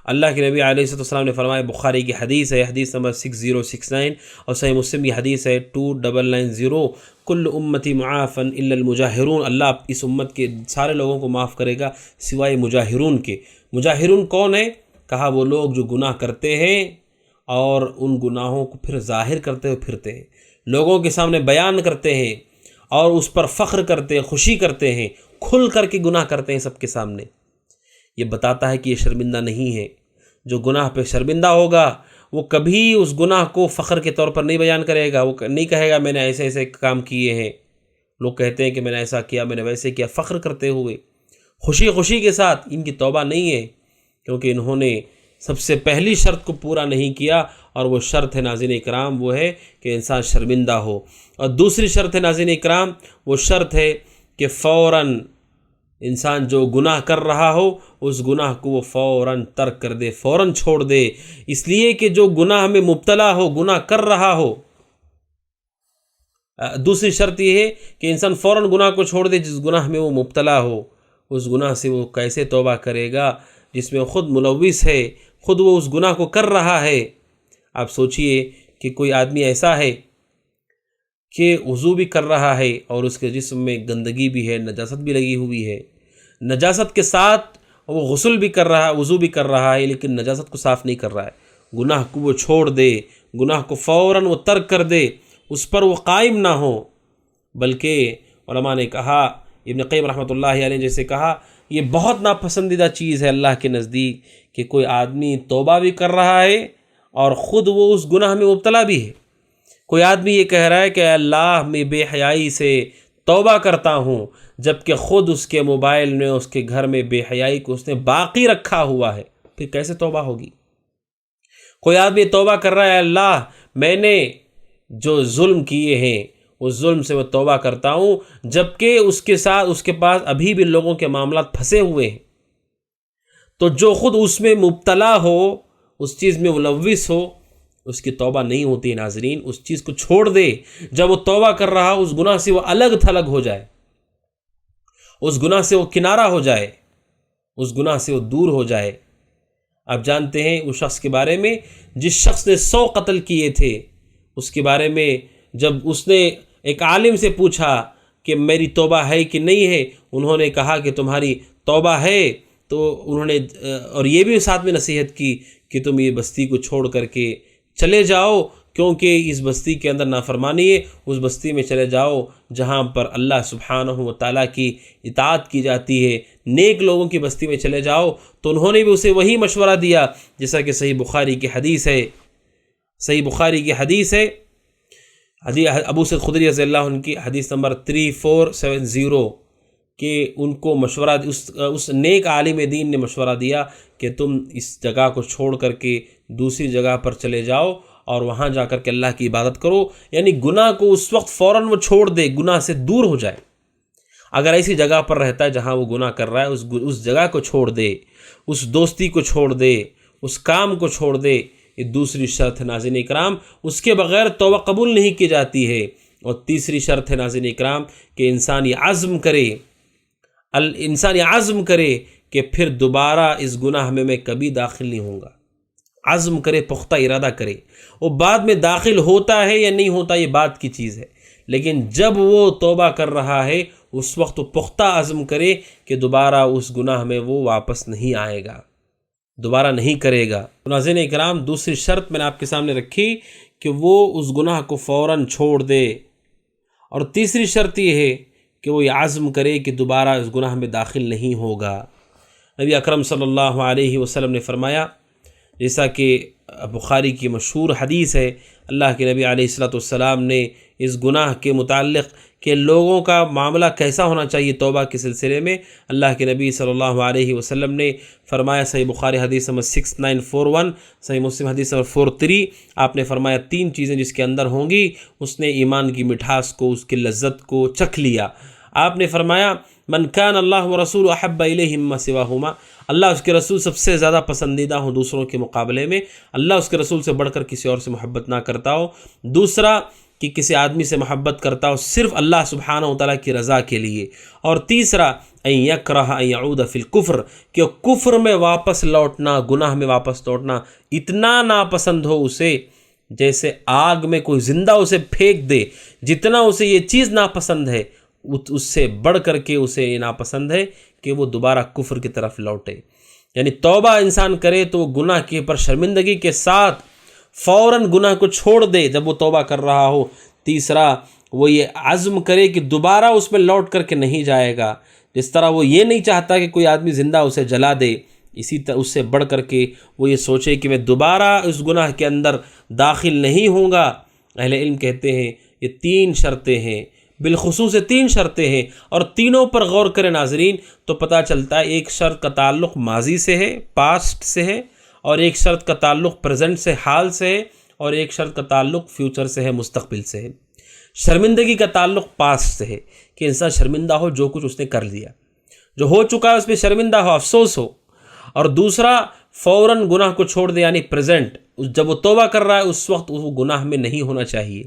اللہ کے نبی علیہ السلام نے فرمایا، بخاری کی حدیث ہے، حدیث نمبر 6069، اور صحیح مسلم کی حدیث ہے 2990، کل امتی معافن الا المجاہرون، اللہ اس امت کے سارے لوگوں کو معاف کرے گا سوائے مجاہرون کے۔ مجاہرون کون ہیں؟ کہا وہ لوگ جو گناہ کرتے ہیں اور ان گناہوں کو پھر ظاہر کرتے ہوئے پھرتے ہیں، لوگوں کے سامنے بیان کرتے ہیں اور اس پر فخر کرتے ہیں، خوشی کرتے ہیں، کھل کر کے گناہ کرتے ہیں سب کے سامنے۔ یہ بتاتا ہے کہ یہ شرمندہ نہیں ہے۔ جو گناہ پہ شرمندہ ہوگا وہ کبھی اس گناہ کو فخر کے طور پر نہیں بیان کرے گا، وہ نہیں کہے گا میں نے ایسے ایسے کام کیے ہیں، لوگ کہتے ہیں کہ میں نے ایسا کیا، میں نے ویسے کیا، فخر کرتے ہوئے خوشی کے ساتھ۔ ان کی توبہ نہیں ہے، کیونکہ انہوں نے سب سے پہلی شرط کو پورا نہیں کیا، اور وہ شرط ہے ناظرین اکرام، وہ ہے کہ انسان شرمندہ ہو۔ اور دوسری شرط ہے ناظرین اکرام، وہ شرط ہے کہ فوراً انسان جو گناہ کر رہا ہو اس گناہ کو وہ فوراً ترک کر دے، فوراً چھوڑ دے، اس لیے کہ جو گناہ میں مبتلا ہو، گناہ کر رہا ہو۔ دوسری شرط یہ ہے کہ انسان فوراً گناہ کو چھوڑ دے جس گناہ میں وہ مبتلا ہو۔ اس گناہ سے وہ کیسے توبہ کرے گا جس میں خود ملوث ہے، خود وہ اس گناہ کو کر رہا ہے۔ آپ سوچئے کہ کوئی آدمی ایسا ہے کہ وضو بھی کر رہا ہے اور اس کے جسم میں گندگی بھی ہے، نجاست بھی لگی ہوئی ہے، نجاست کے ساتھ وہ غسل بھی کر رہا ہے، وضو بھی کر رہا ہے، لیکن نجاست کو صاف نہیں کر رہا ہے۔ گناہ کو وہ چھوڑ دے، گناہ کو فوراً وہ ترک کر دے، اس پر وہ قائم نہ ہو۔ بلکہ علماء نے کہا، ابن قیم رحمۃ اللہ علیہ جیسے کہا، یہ بہت ناپسندیدہ چیز ہے اللہ کے نزدیک کہ کوئی آدمی توبہ بھی کر رہا ہے اور خود وہ اس گناہ میں مبتلا بھی ہے۔ کوئی آدمی یہ کہہ رہا ہے کہ اللہ میں بے حیائی سے توبہ کرتا ہوں، جبکہ خود اس کے موبائل میں، اس کے گھر میں بے حیائی کو اس نے باقی رکھا ہوا ہے، پھر کیسے توبہ ہوگی؟ کوئی آدمی توبہ کر رہا ہے، اللہ میں نے جو ظلم کیے ہیں اس ظلم سے میں توبہ کرتا ہوں، جبکہ اس کے پاس ابھی بھی لوگوں کے معاملات پھنسے ہوئے ہیں۔ تو جو خود اس میں مبتلا ہو، اس چیز میں ملوث ہو، اس کی توبہ نہیں ہوتی۔ ناظرین، اس چیز کو چھوڑ دے۔ جب وہ توبہ کر رہا اس گناہ سے وہ الگ تھلگ ہو جائے، اس گناہ سے وہ کنارہ ہو جائے، اس گناہ سے وہ دور ہو جائے۔ آپ جانتے ہیں اس شخص کے بارے میں جس شخص نے 100 قتل کیے تھے، اس کے بارے میں جب اس نے ایک عالم سے پوچھا کہ میری توبہ ہے کہ نہیں ہے، انہوں نے کہا کہ تمہاری توبہ ہے، تو انہوں نے اور یہ بھی ساتھ میں نصیحت کی کہ تم یہ بستی کو چھوڑ کر کے چلے جاؤ، کیونکہ اس بستی کے اندر نافرمانی ہے، اس بستی میں چلے جاؤ جہاں پر اللہ سبحانہ و تعالیٰ کی اطاعت کی جاتی ہے۔ نیک لوگوں کی بستی میں چلے جاؤ، تو انہوں نے بھی اسے وہی مشورہ دیا جیسا کہ صحیح بخاری کی حدیث ہے۔ صحیح بخاری کی حدیث ہے، ابو سعید خدری رضی اللہ عنہ کی حدیث نمبر 3470، کہ ان کو مشورہ اس نیک عالم دین نے مشورہ دیا کہ تم اس جگہ کو چھوڑ کر کے دوسری جگہ پر چلے جاؤ اور وہاں جا کر کے اللہ کی عبادت کرو، یعنی گناہ کو اس وقت فوراً وہ چھوڑ دے، گناہ سے دور ہو جائے۔ اگر ایسی جگہ پر رہتا ہے جہاں وہ گناہ کر رہا ہے، اس جگہ کو چھوڑ دے، اس دوستی کو چھوڑ دے، اس کام کو چھوڑ دے۔ یہ دوسری شرط ہے ناظرین اکرام، اس کے بغیر توبہ قبول نہیں کی جاتی ہے۔ اور تیسری شرط ہے ناظرین اکرام کہ انسان یہ عزم کرے کہ پھر دوبارہ اس گناہ میں کبھی داخل نہیں ہوں گا۔ عزم کرے، پختہ ارادہ کرے۔ وہ بعد میں داخل ہوتا ہے یا نہیں ہوتا یہ بات کی چیز ہے، لیکن جب وہ توبہ کر رہا ہے اس وقت وہ پختہ عزم کرے کہ دوبارہ اس گناہ میں وہ واپس نہیں آئے گا، دوبارہ نہیں کرے گا۔ ناظرین اکرام، دوسری شرط میں نے آپ کے سامنے رکھی کہ وہ اس گناہ کو فوراً چھوڑ دے، اور تیسری شرط یہ ہے کہ وہ یہ عزم کرے کہ دوبارہ اس گناہ میں داخل نہیں ہوگا۔ نبی اکرم صلی اللہ علیہ وسلم نے فرمایا، جیسا کہ بخاری کی مشہور حدیث ہے، اللہ کے نبی علیہ الصلوۃ والسلام نے اس گناہ کے متعلق کہ لوگوں کا معاملہ کیسا ہونا چاہیے توبہ کے سلسلے میں، اللہ کے نبی صلی اللہ علیہ وسلم نے فرمایا، صحیح بخاری حدیث نمبر 6941، صحیح مسلم حدیث نمبر 43، آپ نے فرمایا 3 چیزیں جس کے اندر ہوں گی اس نے ایمان کی مٹھاس کو، اس کی لذت کو چکھ لیا۔ آپ نے فرمایا، من کان اللہ ورسول احب الیہ مما سواہما، اللہ اس کے رسول سب سے زیادہ پسندیدہ ہوں دوسروں کے مقابلے میں، اللہ اس کے رسول سے بڑھ کر کسی اور سے محبت نہ کرتا ہو۔ دوسرا کہ کسی آدمی سے محبت کرتا ہو صرف اللہ سبحانہ و تعالیٰ کی رضا کے لیے۔ اور تیسرا ان یکرہ ان یعود فی الکفر، کہ کفر میں واپس لوٹنا، گناہ میں واپس لوٹنا اتنا ناپسند ہو اسے جیسے آگ میں کوئی زندہ اسے پھینک دے، جتنا اسے یہ چیز ناپسند ہے اس سے بڑھ کر کے اسے یہ ناپسند ہے کہ وہ دوبارہ کفر کی طرف لوٹے۔ یعنی توبہ انسان کرے تو وہ گناہ کے پر شرمندگی کے ساتھ فوراً گناہ کو چھوڑ دے جب وہ توبہ کر رہا ہو۔ تیسرا وہ یہ عزم کرے کہ دوبارہ اس میں لوٹ کر کے نہیں جائے گا، جس طرح وہ یہ نہیں چاہتا کہ کوئی آدمی زندہ اسے جلا دے، اسی طرح اس سے بڑھ کر کے وہ یہ سوچے کہ میں دوبارہ اس گناہ کے اندر داخل نہیں ہوں گا۔ اہل علم کہتے ہیں یہ 3 شرطیں ہیں، بالخصوص 3 شرطیں ہیں، اور تینوں پر غور کریں ناظرین تو پتہ چلتا ہے ایک شرط کا تعلق ماضی سے ہے، پاسٹ سے ہے، اور ایک شرط کا تعلق پریزنٹ سے، حال سے ہے، اور ایک شرط کا تعلق فیوچر سے ہے، مستقبل سے ہے۔ شرمندگی کا تعلق پاسٹ سے ہے کہ انسان شرمندہ ہو جو کچھ اس نے کر لیا، جو ہو چکا ہے اس پہ شرمندہ ہو، افسوس ہو۔ اور دوسرا فوراً گناہ کو چھوڑ دے، یعنی پریزنٹ، جب وہ توبہ کر رہا ہے اس وقت وہ گناہ میں نہیں ہونا چاہیے۔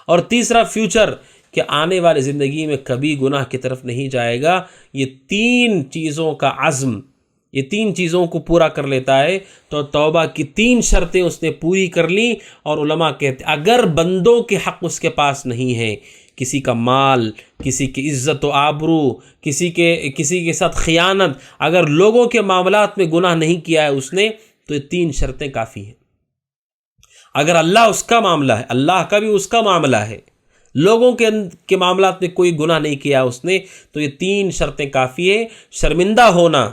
اور تیسرا فیوچر، کہ آنے والی زندگی میں کبھی گناہ کی طرف نہیں جائے گا۔ یہ 3 چیزوں کا عزم، یہ 3 چیزوں کو پورا کر لیتا ہے تو توبہ کی 3 شرطیں اس نے پوری کر لیں۔ اور علماء کہتے ہیں اگر بندوں کے حق اس کے پاس نہیں ہے، کسی کا مال، کسی کی عزت و آبرو، کسی کے ساتھ خیانت، اگر لوگوں کے معاملات میں گناہ نہیں کیا ہے اس نے، تو یہ 3 شرطیں کافی ہیں۔ اگر اللہ اس کا معاملہ ہے، اللہ کا بھی اس کا معاملہ ہے، لوگوں کے معاملات میں کوئی گناہ نہیں کیا اس نے، تو یہ 3 شرطیں کافی ہیں۔ شرمندہ ہونا،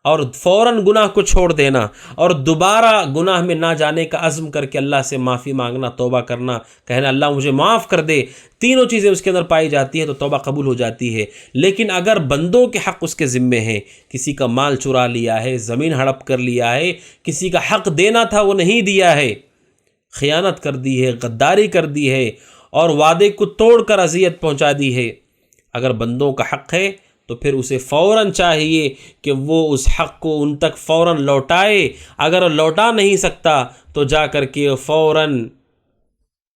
اور فوراً گناہ کو چھوڑ دینا، اور دوبارہ گناہ میں نہ جانے کا عزم کر کے اللہ سے معافی مانگنا، توبہ کرنا، کہنا اللہ مجھے معاف کر دے۔ تینوں چیزیں اس کے اندر پائی جاتی ہیں تو توبہ قبول ہو جاتی ہے۔ لیکن اگر بندوں کے حق اس کے ذمے ہیں، کسی کا مال چرا لیا ہے، زمین ہڑپ کر لیا ہے، کسی کا حق دینا تھا وہ نہیں دیا ہے، خیانت کر دی ہے، غداری کر دی ہے، اور وعدے کو توڑ کر اذیت پہنچا دی ہے، اگر بندوں کا حق ہے تو پھر اسے فوراً چاہیے کہ وہ اس حق کو ان تک فوراً لوٹائے۔ اگر لوٹا نہیں سکتا تو جا کر کے فوراً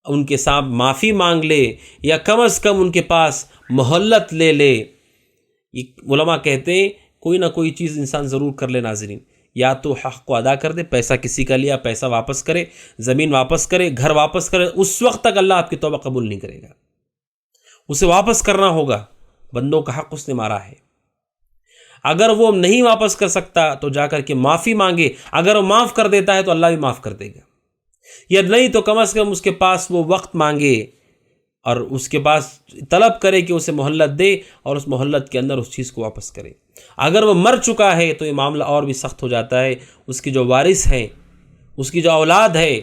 ان کے ساتھ معافی مانگ لے، یا کم از کم ان کے پاس مہلت لے لے۔ یہ علماء کہتے ہیں کوئی نہ کوئی چیز انسان ضرور کر لے ناظرین، یا تو حق کو ادا کر دے، پیسہ کسی کا لیا پیسہ واپس کرے، زمین واپس کرے، گھر واپس کرے، اس وقت تک اللہ آپ کی توبہ قبول نہیں کرے گا، اسے واپس کرنا ہوگا، بندوں کا حق اس نے مارا ہے۔ اگر وہ نہیں واپس کر سکتا تو جا کر کے معافی مانگے، اگر وہ معاف کر دیتا ہے تو اللہ بھی معاف کر دے گا۔ یا نہیں تو کم از کم اس کے پاس وہ وقت مانگے اور اس کے پاس طلب کرے کہ اسے مہلت دے اور اس مہلت کے اندر اس چیز کو واپس کرے۔ اگر وہ مر چکا ہے تو یہ معاملہ اور بھی سخت ہو جاتا ہے، اس کی جو وارث ہیں، اس کی جو اولاد ہے،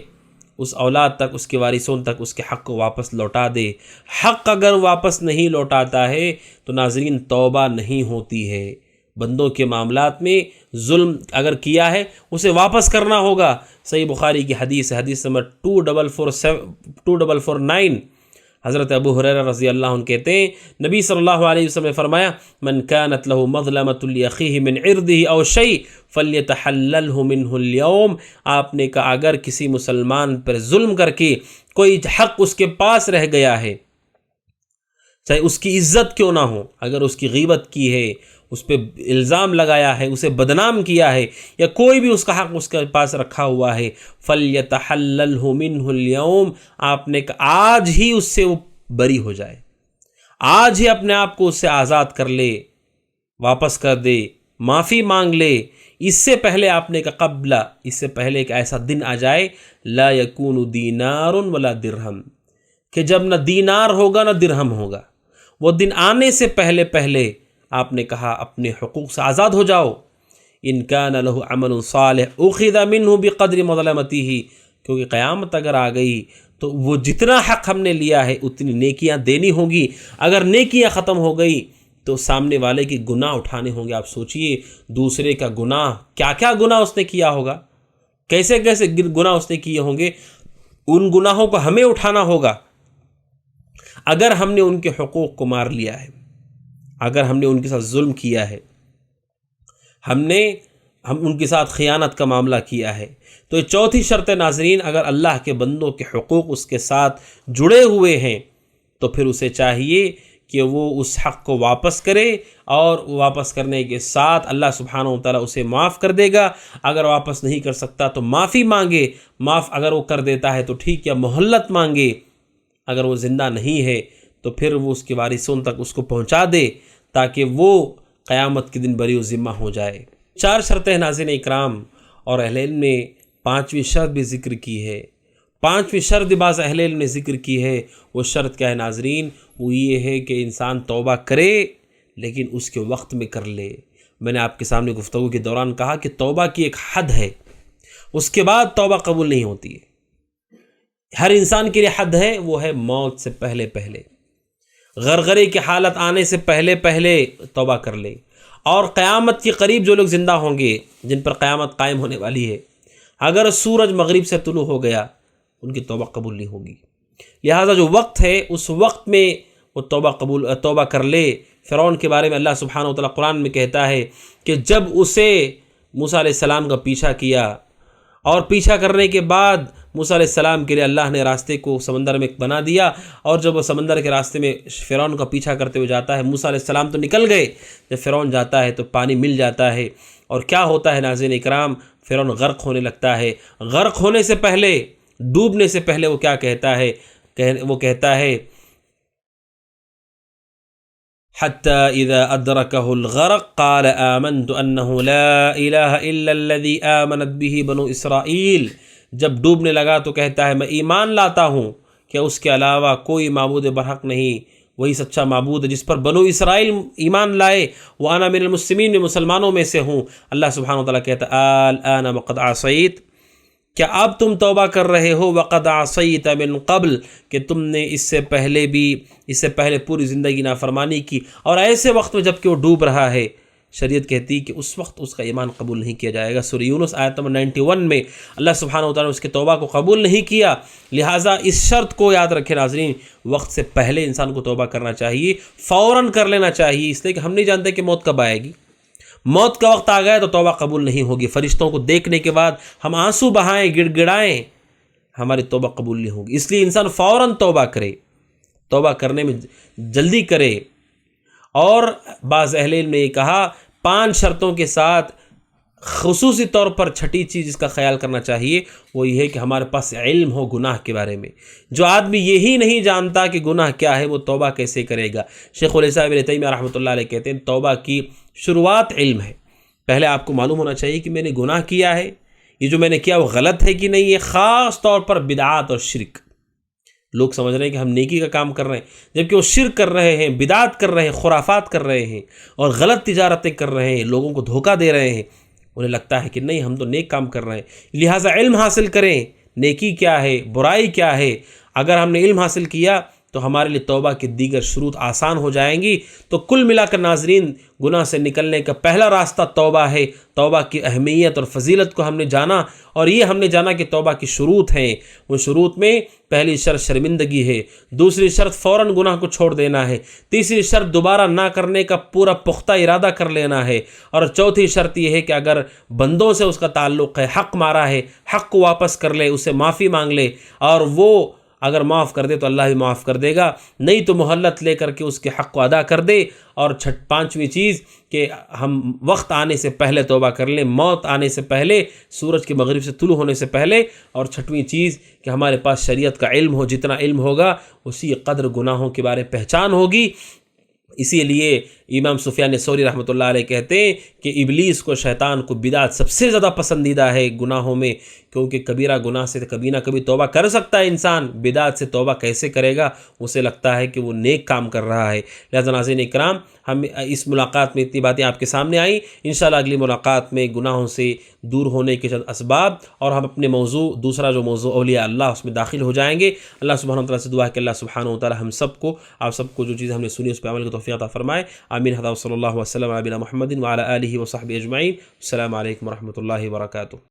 اس اولاد تک، اس کے وارثوں تک اس کے حق کو واپس لوٹا دے۔ حق اگر واپس نہیں لوٹاتا ہے تو ناظرین توبہ نہیں ہوتی ہے۔ بندوں کے معاملات میں ظلم اگر کیا ہے اسے واپس کرنا ہوگا۔ صحیح بخاری کی حدیث ہے، حدیث نمبر 2449، حضرت ابو ہریرہ رضی اللہ عنہ کہتے ہیں نبی صلی اللہ علیہ وسلم نے فرمایا من كانت له مظلمة لأخيه من عرضه او شيء فليتحلله منه اليوم۔ آپ نے کہا اگر کسی مسلمان پر ظلم کر کے کوئی حق اس کے پاس رہ گیا ہے، چاہے اس کی عزت کیوں نہ ہو، اگر اس کی غیبت کی ہے، اس پہ الزام لگایا ہے، اسے بدنام کیا ہے، یا کوئی بھی اس کا حق اس کے پاس رکھا ہوا ہے، فَلْيَتَحَلَّلْهُ مِنْهُ الْيَوْمِ، آپ نے کہا آج ہی اس سے وہ بری ہو جائے، آج ہی اپنے آپ کو اس سے آزاد کر لے، واپس کر دے، معافی مانگ لے۔ اس سے پہلے آپ نے کہا قبل، اس سے پہلے کہ ایسا دن آ جائے لا يَكُونُ دِينَارٌ وَلَا دِرْہَمٌ، کہ جب نہ دینار ہوگا نہ درہم ہوگا۔ وہ دن آنے سے پہلے آپ نے کہا اپنے حقوق سے آزاد ہو جاؤ۔ ان کان لہ عمل صالح اخذ منہ بقدر مظلمتہ، کیونکہ قیامت اگر آ گئی تو وہ جتنا حق ہم نے لیا ہے اتنی نیکیاں دینی ہوں گی۔ اگر نیکیاں ختم ہو گئی تو سامنے والے کے گناہ اٹھانے ہوں گے۔ آپ سوچئے دوسرے کا گناہ، کیا کیا گناہ اس نے کیا ہوگا، کیسے کیسے گناہ اس نے کیے ہوں گے، ان گناہوں کو ہمیں اٹھانا ہوگا۔ اگر ہم نے ان کے حقوق کو مار لیا ہے، اگر ہم نے ان کے ساتھ ظلم کیا ہے، ہم ان کے ساتھ خیانت کا معاملہ کیا ہے، تو یہ چوتھی شرط ناظرین، اگر اللہ کے بندوں کے حقوق اس کے ساتھ جڑے ہوئے ہیں تو پھر اسے چاہیے کہ وہ اس حق کو واپس کرے، اور واپس کرنے کے ساتھ اللہ سبحانہ وتعالی اسے معاف کر دے گا۔ اگر واپس نہیں کر سکتا تو معافی مانگے، معاف اگر وہ کر دیتا ہے تو ٹھیک، یا مہلت مانگے۔ اگر وہ زندہ نہیں ہے تو پھر وہ اس کے وارثوں تک اس کو پہنچا دے تاکہ وہ قیامت کے دن بری و ذمہ ہو جائے۔ 4 شرطیں ناظرین اکرام، اور اہل علم نے 5ویں شرط بھی ذکر کی ہے۔ 5ویں شرط بعض اہل علم نے ذکر کی ہے۔ وہ شرط کیا ہے ناظرین؟ وہ یہ ہے کہ انسان توبہ کرے لیکن اس کے وقت میں کر لے۔ میں نے آپ کے سامنے گفتگو کے دوران کہا کہ توبہ کی ایک حد ہے، اس کے بعد توبہ قبول نہیں ہوتی ہے۔ ہر انسان کے لیے حد ہے، وہ ہے موت سے پہلے غرغرے کی حالت آنے سے پہلے توبہ کر لے۔ اور قیامت کے قریب جو لوگ زندہ ہوں گے، جن پر قیامت قائم ہونے والی ہے، اگر سورج مغرب سے طلوع ہو گیا ان کی توبہ قبول نہیں ہوگی۔ لہٰذا جو وقت ہے اس وقت میں وہ توبہ کر لے۔ فرعون کے بارے میں اللہ سبحانہ وتعالی قرآن میں کہتا ہے کہ جب اسے موسیٰ علیہ السلام کا پیچھا کیا، اور پیچھا کرنے کے بعد موسیٰ علیہ السلام کے لیے اللہ نے راستے کو سمندر میں بنا دیا، اور جب وہ سمندر کے راستے میں فرعون کا پیچھا کرتے ہوئے جاتا ہے، موسیٰ علیہ السلام تو نکل گئے، جب فرعون جاتا ہے تو پانی مل جاتا ہے، اور کیا ہوتا ہے ناظرین اکرام؟ فرعون غرق ہونے لگتا ہے۔ غرق ہونے سے پہلے، ڈوبنے سے پہلے وہ کیا کہتا ہے؟ وہ کہتا ہے حَتَّى إِذَا أَدْرَكَهُ الْغَرَقُ قَالَ آمَنْتُ أَنَّهُ لَا إِلَهَ إِلَّا الَّذِي آمَنَتْ بِهِ بَنُو إِسْرَائِيل، جب ڈوبنے لگا تو کہتا ہے میں ایمان لاتا ہوں کہ اس کے علاوہ کوئی معبود برحق نہیں، وہی سچا معبود ہے جس پر بنو اسرائیل ایمان لائے، وَأَنَا مِنَ الْمُسْلِمِينَ، میں مسلمانوں میں سے ہوں۔ اللہ سبحانہ وتعالیٰ کہتا ہے الآن وقد عصیت، کیا اب تم توبہ کر رہے ہو؟ وقد عصیت من قبل، کہ تم نے اس سے پہلے پوری زندگی نافرمانی کی، اور ایسے وقت میں جب کہ وہ ڈوب رہا ہے، شریعت کہتی کہ اس وقت اس کا ایمان قبول نہیں کیا جائے گا۔ سورہ یونس آیت نمبر 91 میں اللہ سبحانہ وتعالیٰ نے اس کے توبہ کو قبول نہیں کیا۔ لہٰذا اس شرط کو یاد رکھیں ناظرین، وقت سے پہلے انسان کو توبہ کرنا چاہیے، فوراً کر لینا چاہیے، اس لیے کہ ہم نہیں جانتے کہ موت کب آئے گی۔ موت کا وقت آ گیا تو توبہ قبول نہیں ہوگی۔ فرشتوں کو دیکھنے کے بعد ہم آنسو بہائیں، گڑ گڑائیں، ہماری توبہ قبول نہیں ہوگی۔ اس لیے انسان فوراً توبہ کرے، توبہ کرنے میں جلدی کرے۔ اور بعض اہل علم نے یہ کہا 5 شرطوں کے ساتھ خصوصی طور پر 6ٹھی چیز جس کا خیال کرنا چاہیے وہ یہ ہے کہ ہمارے پاس علم ہو گناہ کے بارے میں۔ جو آدمی یہی نہیں جانتا کہ گناہ کیا ہے وہ توبہ کیسے کرے گا؟ شیخ الاسلام ابن تیمیہ رحمۃ اللہ علیہ کہتے ہیں توبہ کی شروعات علم ہے۔ پہلے آپ کو معلوم ہونا چاہیے کہ میں نے گناہ کیا ہے، یہ جو میں نے کیا وہ غلط ہے کہ نہیں. یہ خاص طور پر بدعات اور شرک. لوگ سمجھ رہے ہیں کہ ہم نیکی کا کام کر رہے ہیں جبکہ وہ شرک کر رہے ہیں، بدعات کر رہے ہیں، خرافات کر رہے ہیں اور غلط تجارتیں کر رہے ہیں، لوگوں کو دھوکہ دے رہے ہیں. انہیں لگتا ہے کہ نہیں ہم تو نیک کام کر رہے ہیں. لہٰذا علم حاصل کریں، نیکی کیا ہے، برائی کیا ہے. اگر ہم نے علم حاصل کیا تو ہمارے لیے توبہ کی دیگر شروط آسان ہو جائیں گی. تو کل ملا کر ناظرین، گناہ سے نکلنے کا پہلا راستہ توبہ ہے. توبہ کی اہمیت اور فضیلت کو ہم نے جانا، اور یہ ہم نے جانا کہ توبہ کی شروط ہیں. ان شروط میں پہلی شرط شرمندگی ہے، دوسری شرط فوراً گناہ کو چھوڑ دینا ہے، تیسری شرط دوبارہ نہ کرنے کا پورا پختہ ارادہ کر لینا ہے، اور چوتھی شرط یہ ہے کہ اگر بندوں سے اس کا تعلق ہے، حق مارا ہے، حق کو واپس کر لے، اسے معافی مانگ لے، اور وہ اگر معاف کر دے تو اللہ بھی معاف کر دے گا، نہیں تو مہلت لے کر کے اس کے حق کو ادا کر دے. اور پانچویں چیز کہ ہم وقت آنے سے پہلے توبہ کر لیں، موت آنے سے پہلے، سورج کے مغرب سے طلوع ہونے سے پہلے. اور چھٹویں چیز کہ ہمارے پاس شریعت کا علم ہو، جتنا علم ہوگا اسی قدر گناہوں کے بارے پہچان ہوگی. اسی لیے امام سفیان ثوری رحمۃ اللہ علیہ کہتے ہیں کہ ابلیس کو، شیطان کو بدعت سب سے زیادہ پسندیدہ ہے گناہوں میں، کیونکہ کبیرہ گناہ سے کبھی نہ کبھی توبہ کر سکتا ہے انسان، بدعت سے توبہ کیسے کرے گا؟ اسے لگتا ہے کہ وہ نیک کام کر رہا ہے. لہذا ناظرین اکرام، ہم اس ملاقات میں اتنی باتیں آپ کے سامنے آئیں. انشاءاللہ اگلی ملاقات میں گناہوں سے دور ہونے کے چند اسباب، اور ہم اپنے موضوع، دوسرا جو موضوع اولیاء اللہ، اس میں داخل ہو جائیں گے. اللہ سبحانہ وتعالیٰ سے دعا ہے کہ اللہ سبحانہ وتعالیٰ ہم سب کو، آپ سب کو جو چیزیں ہم نے سنی اس پہ عمل کی توفیق عطا فرمائے. آمین. صلی اللہ وسلم علی نبینا محمد وعلی آلہ وصحبہ اجمعین. السلام علیکم ورحمۃ اللہ وبرکاتہ.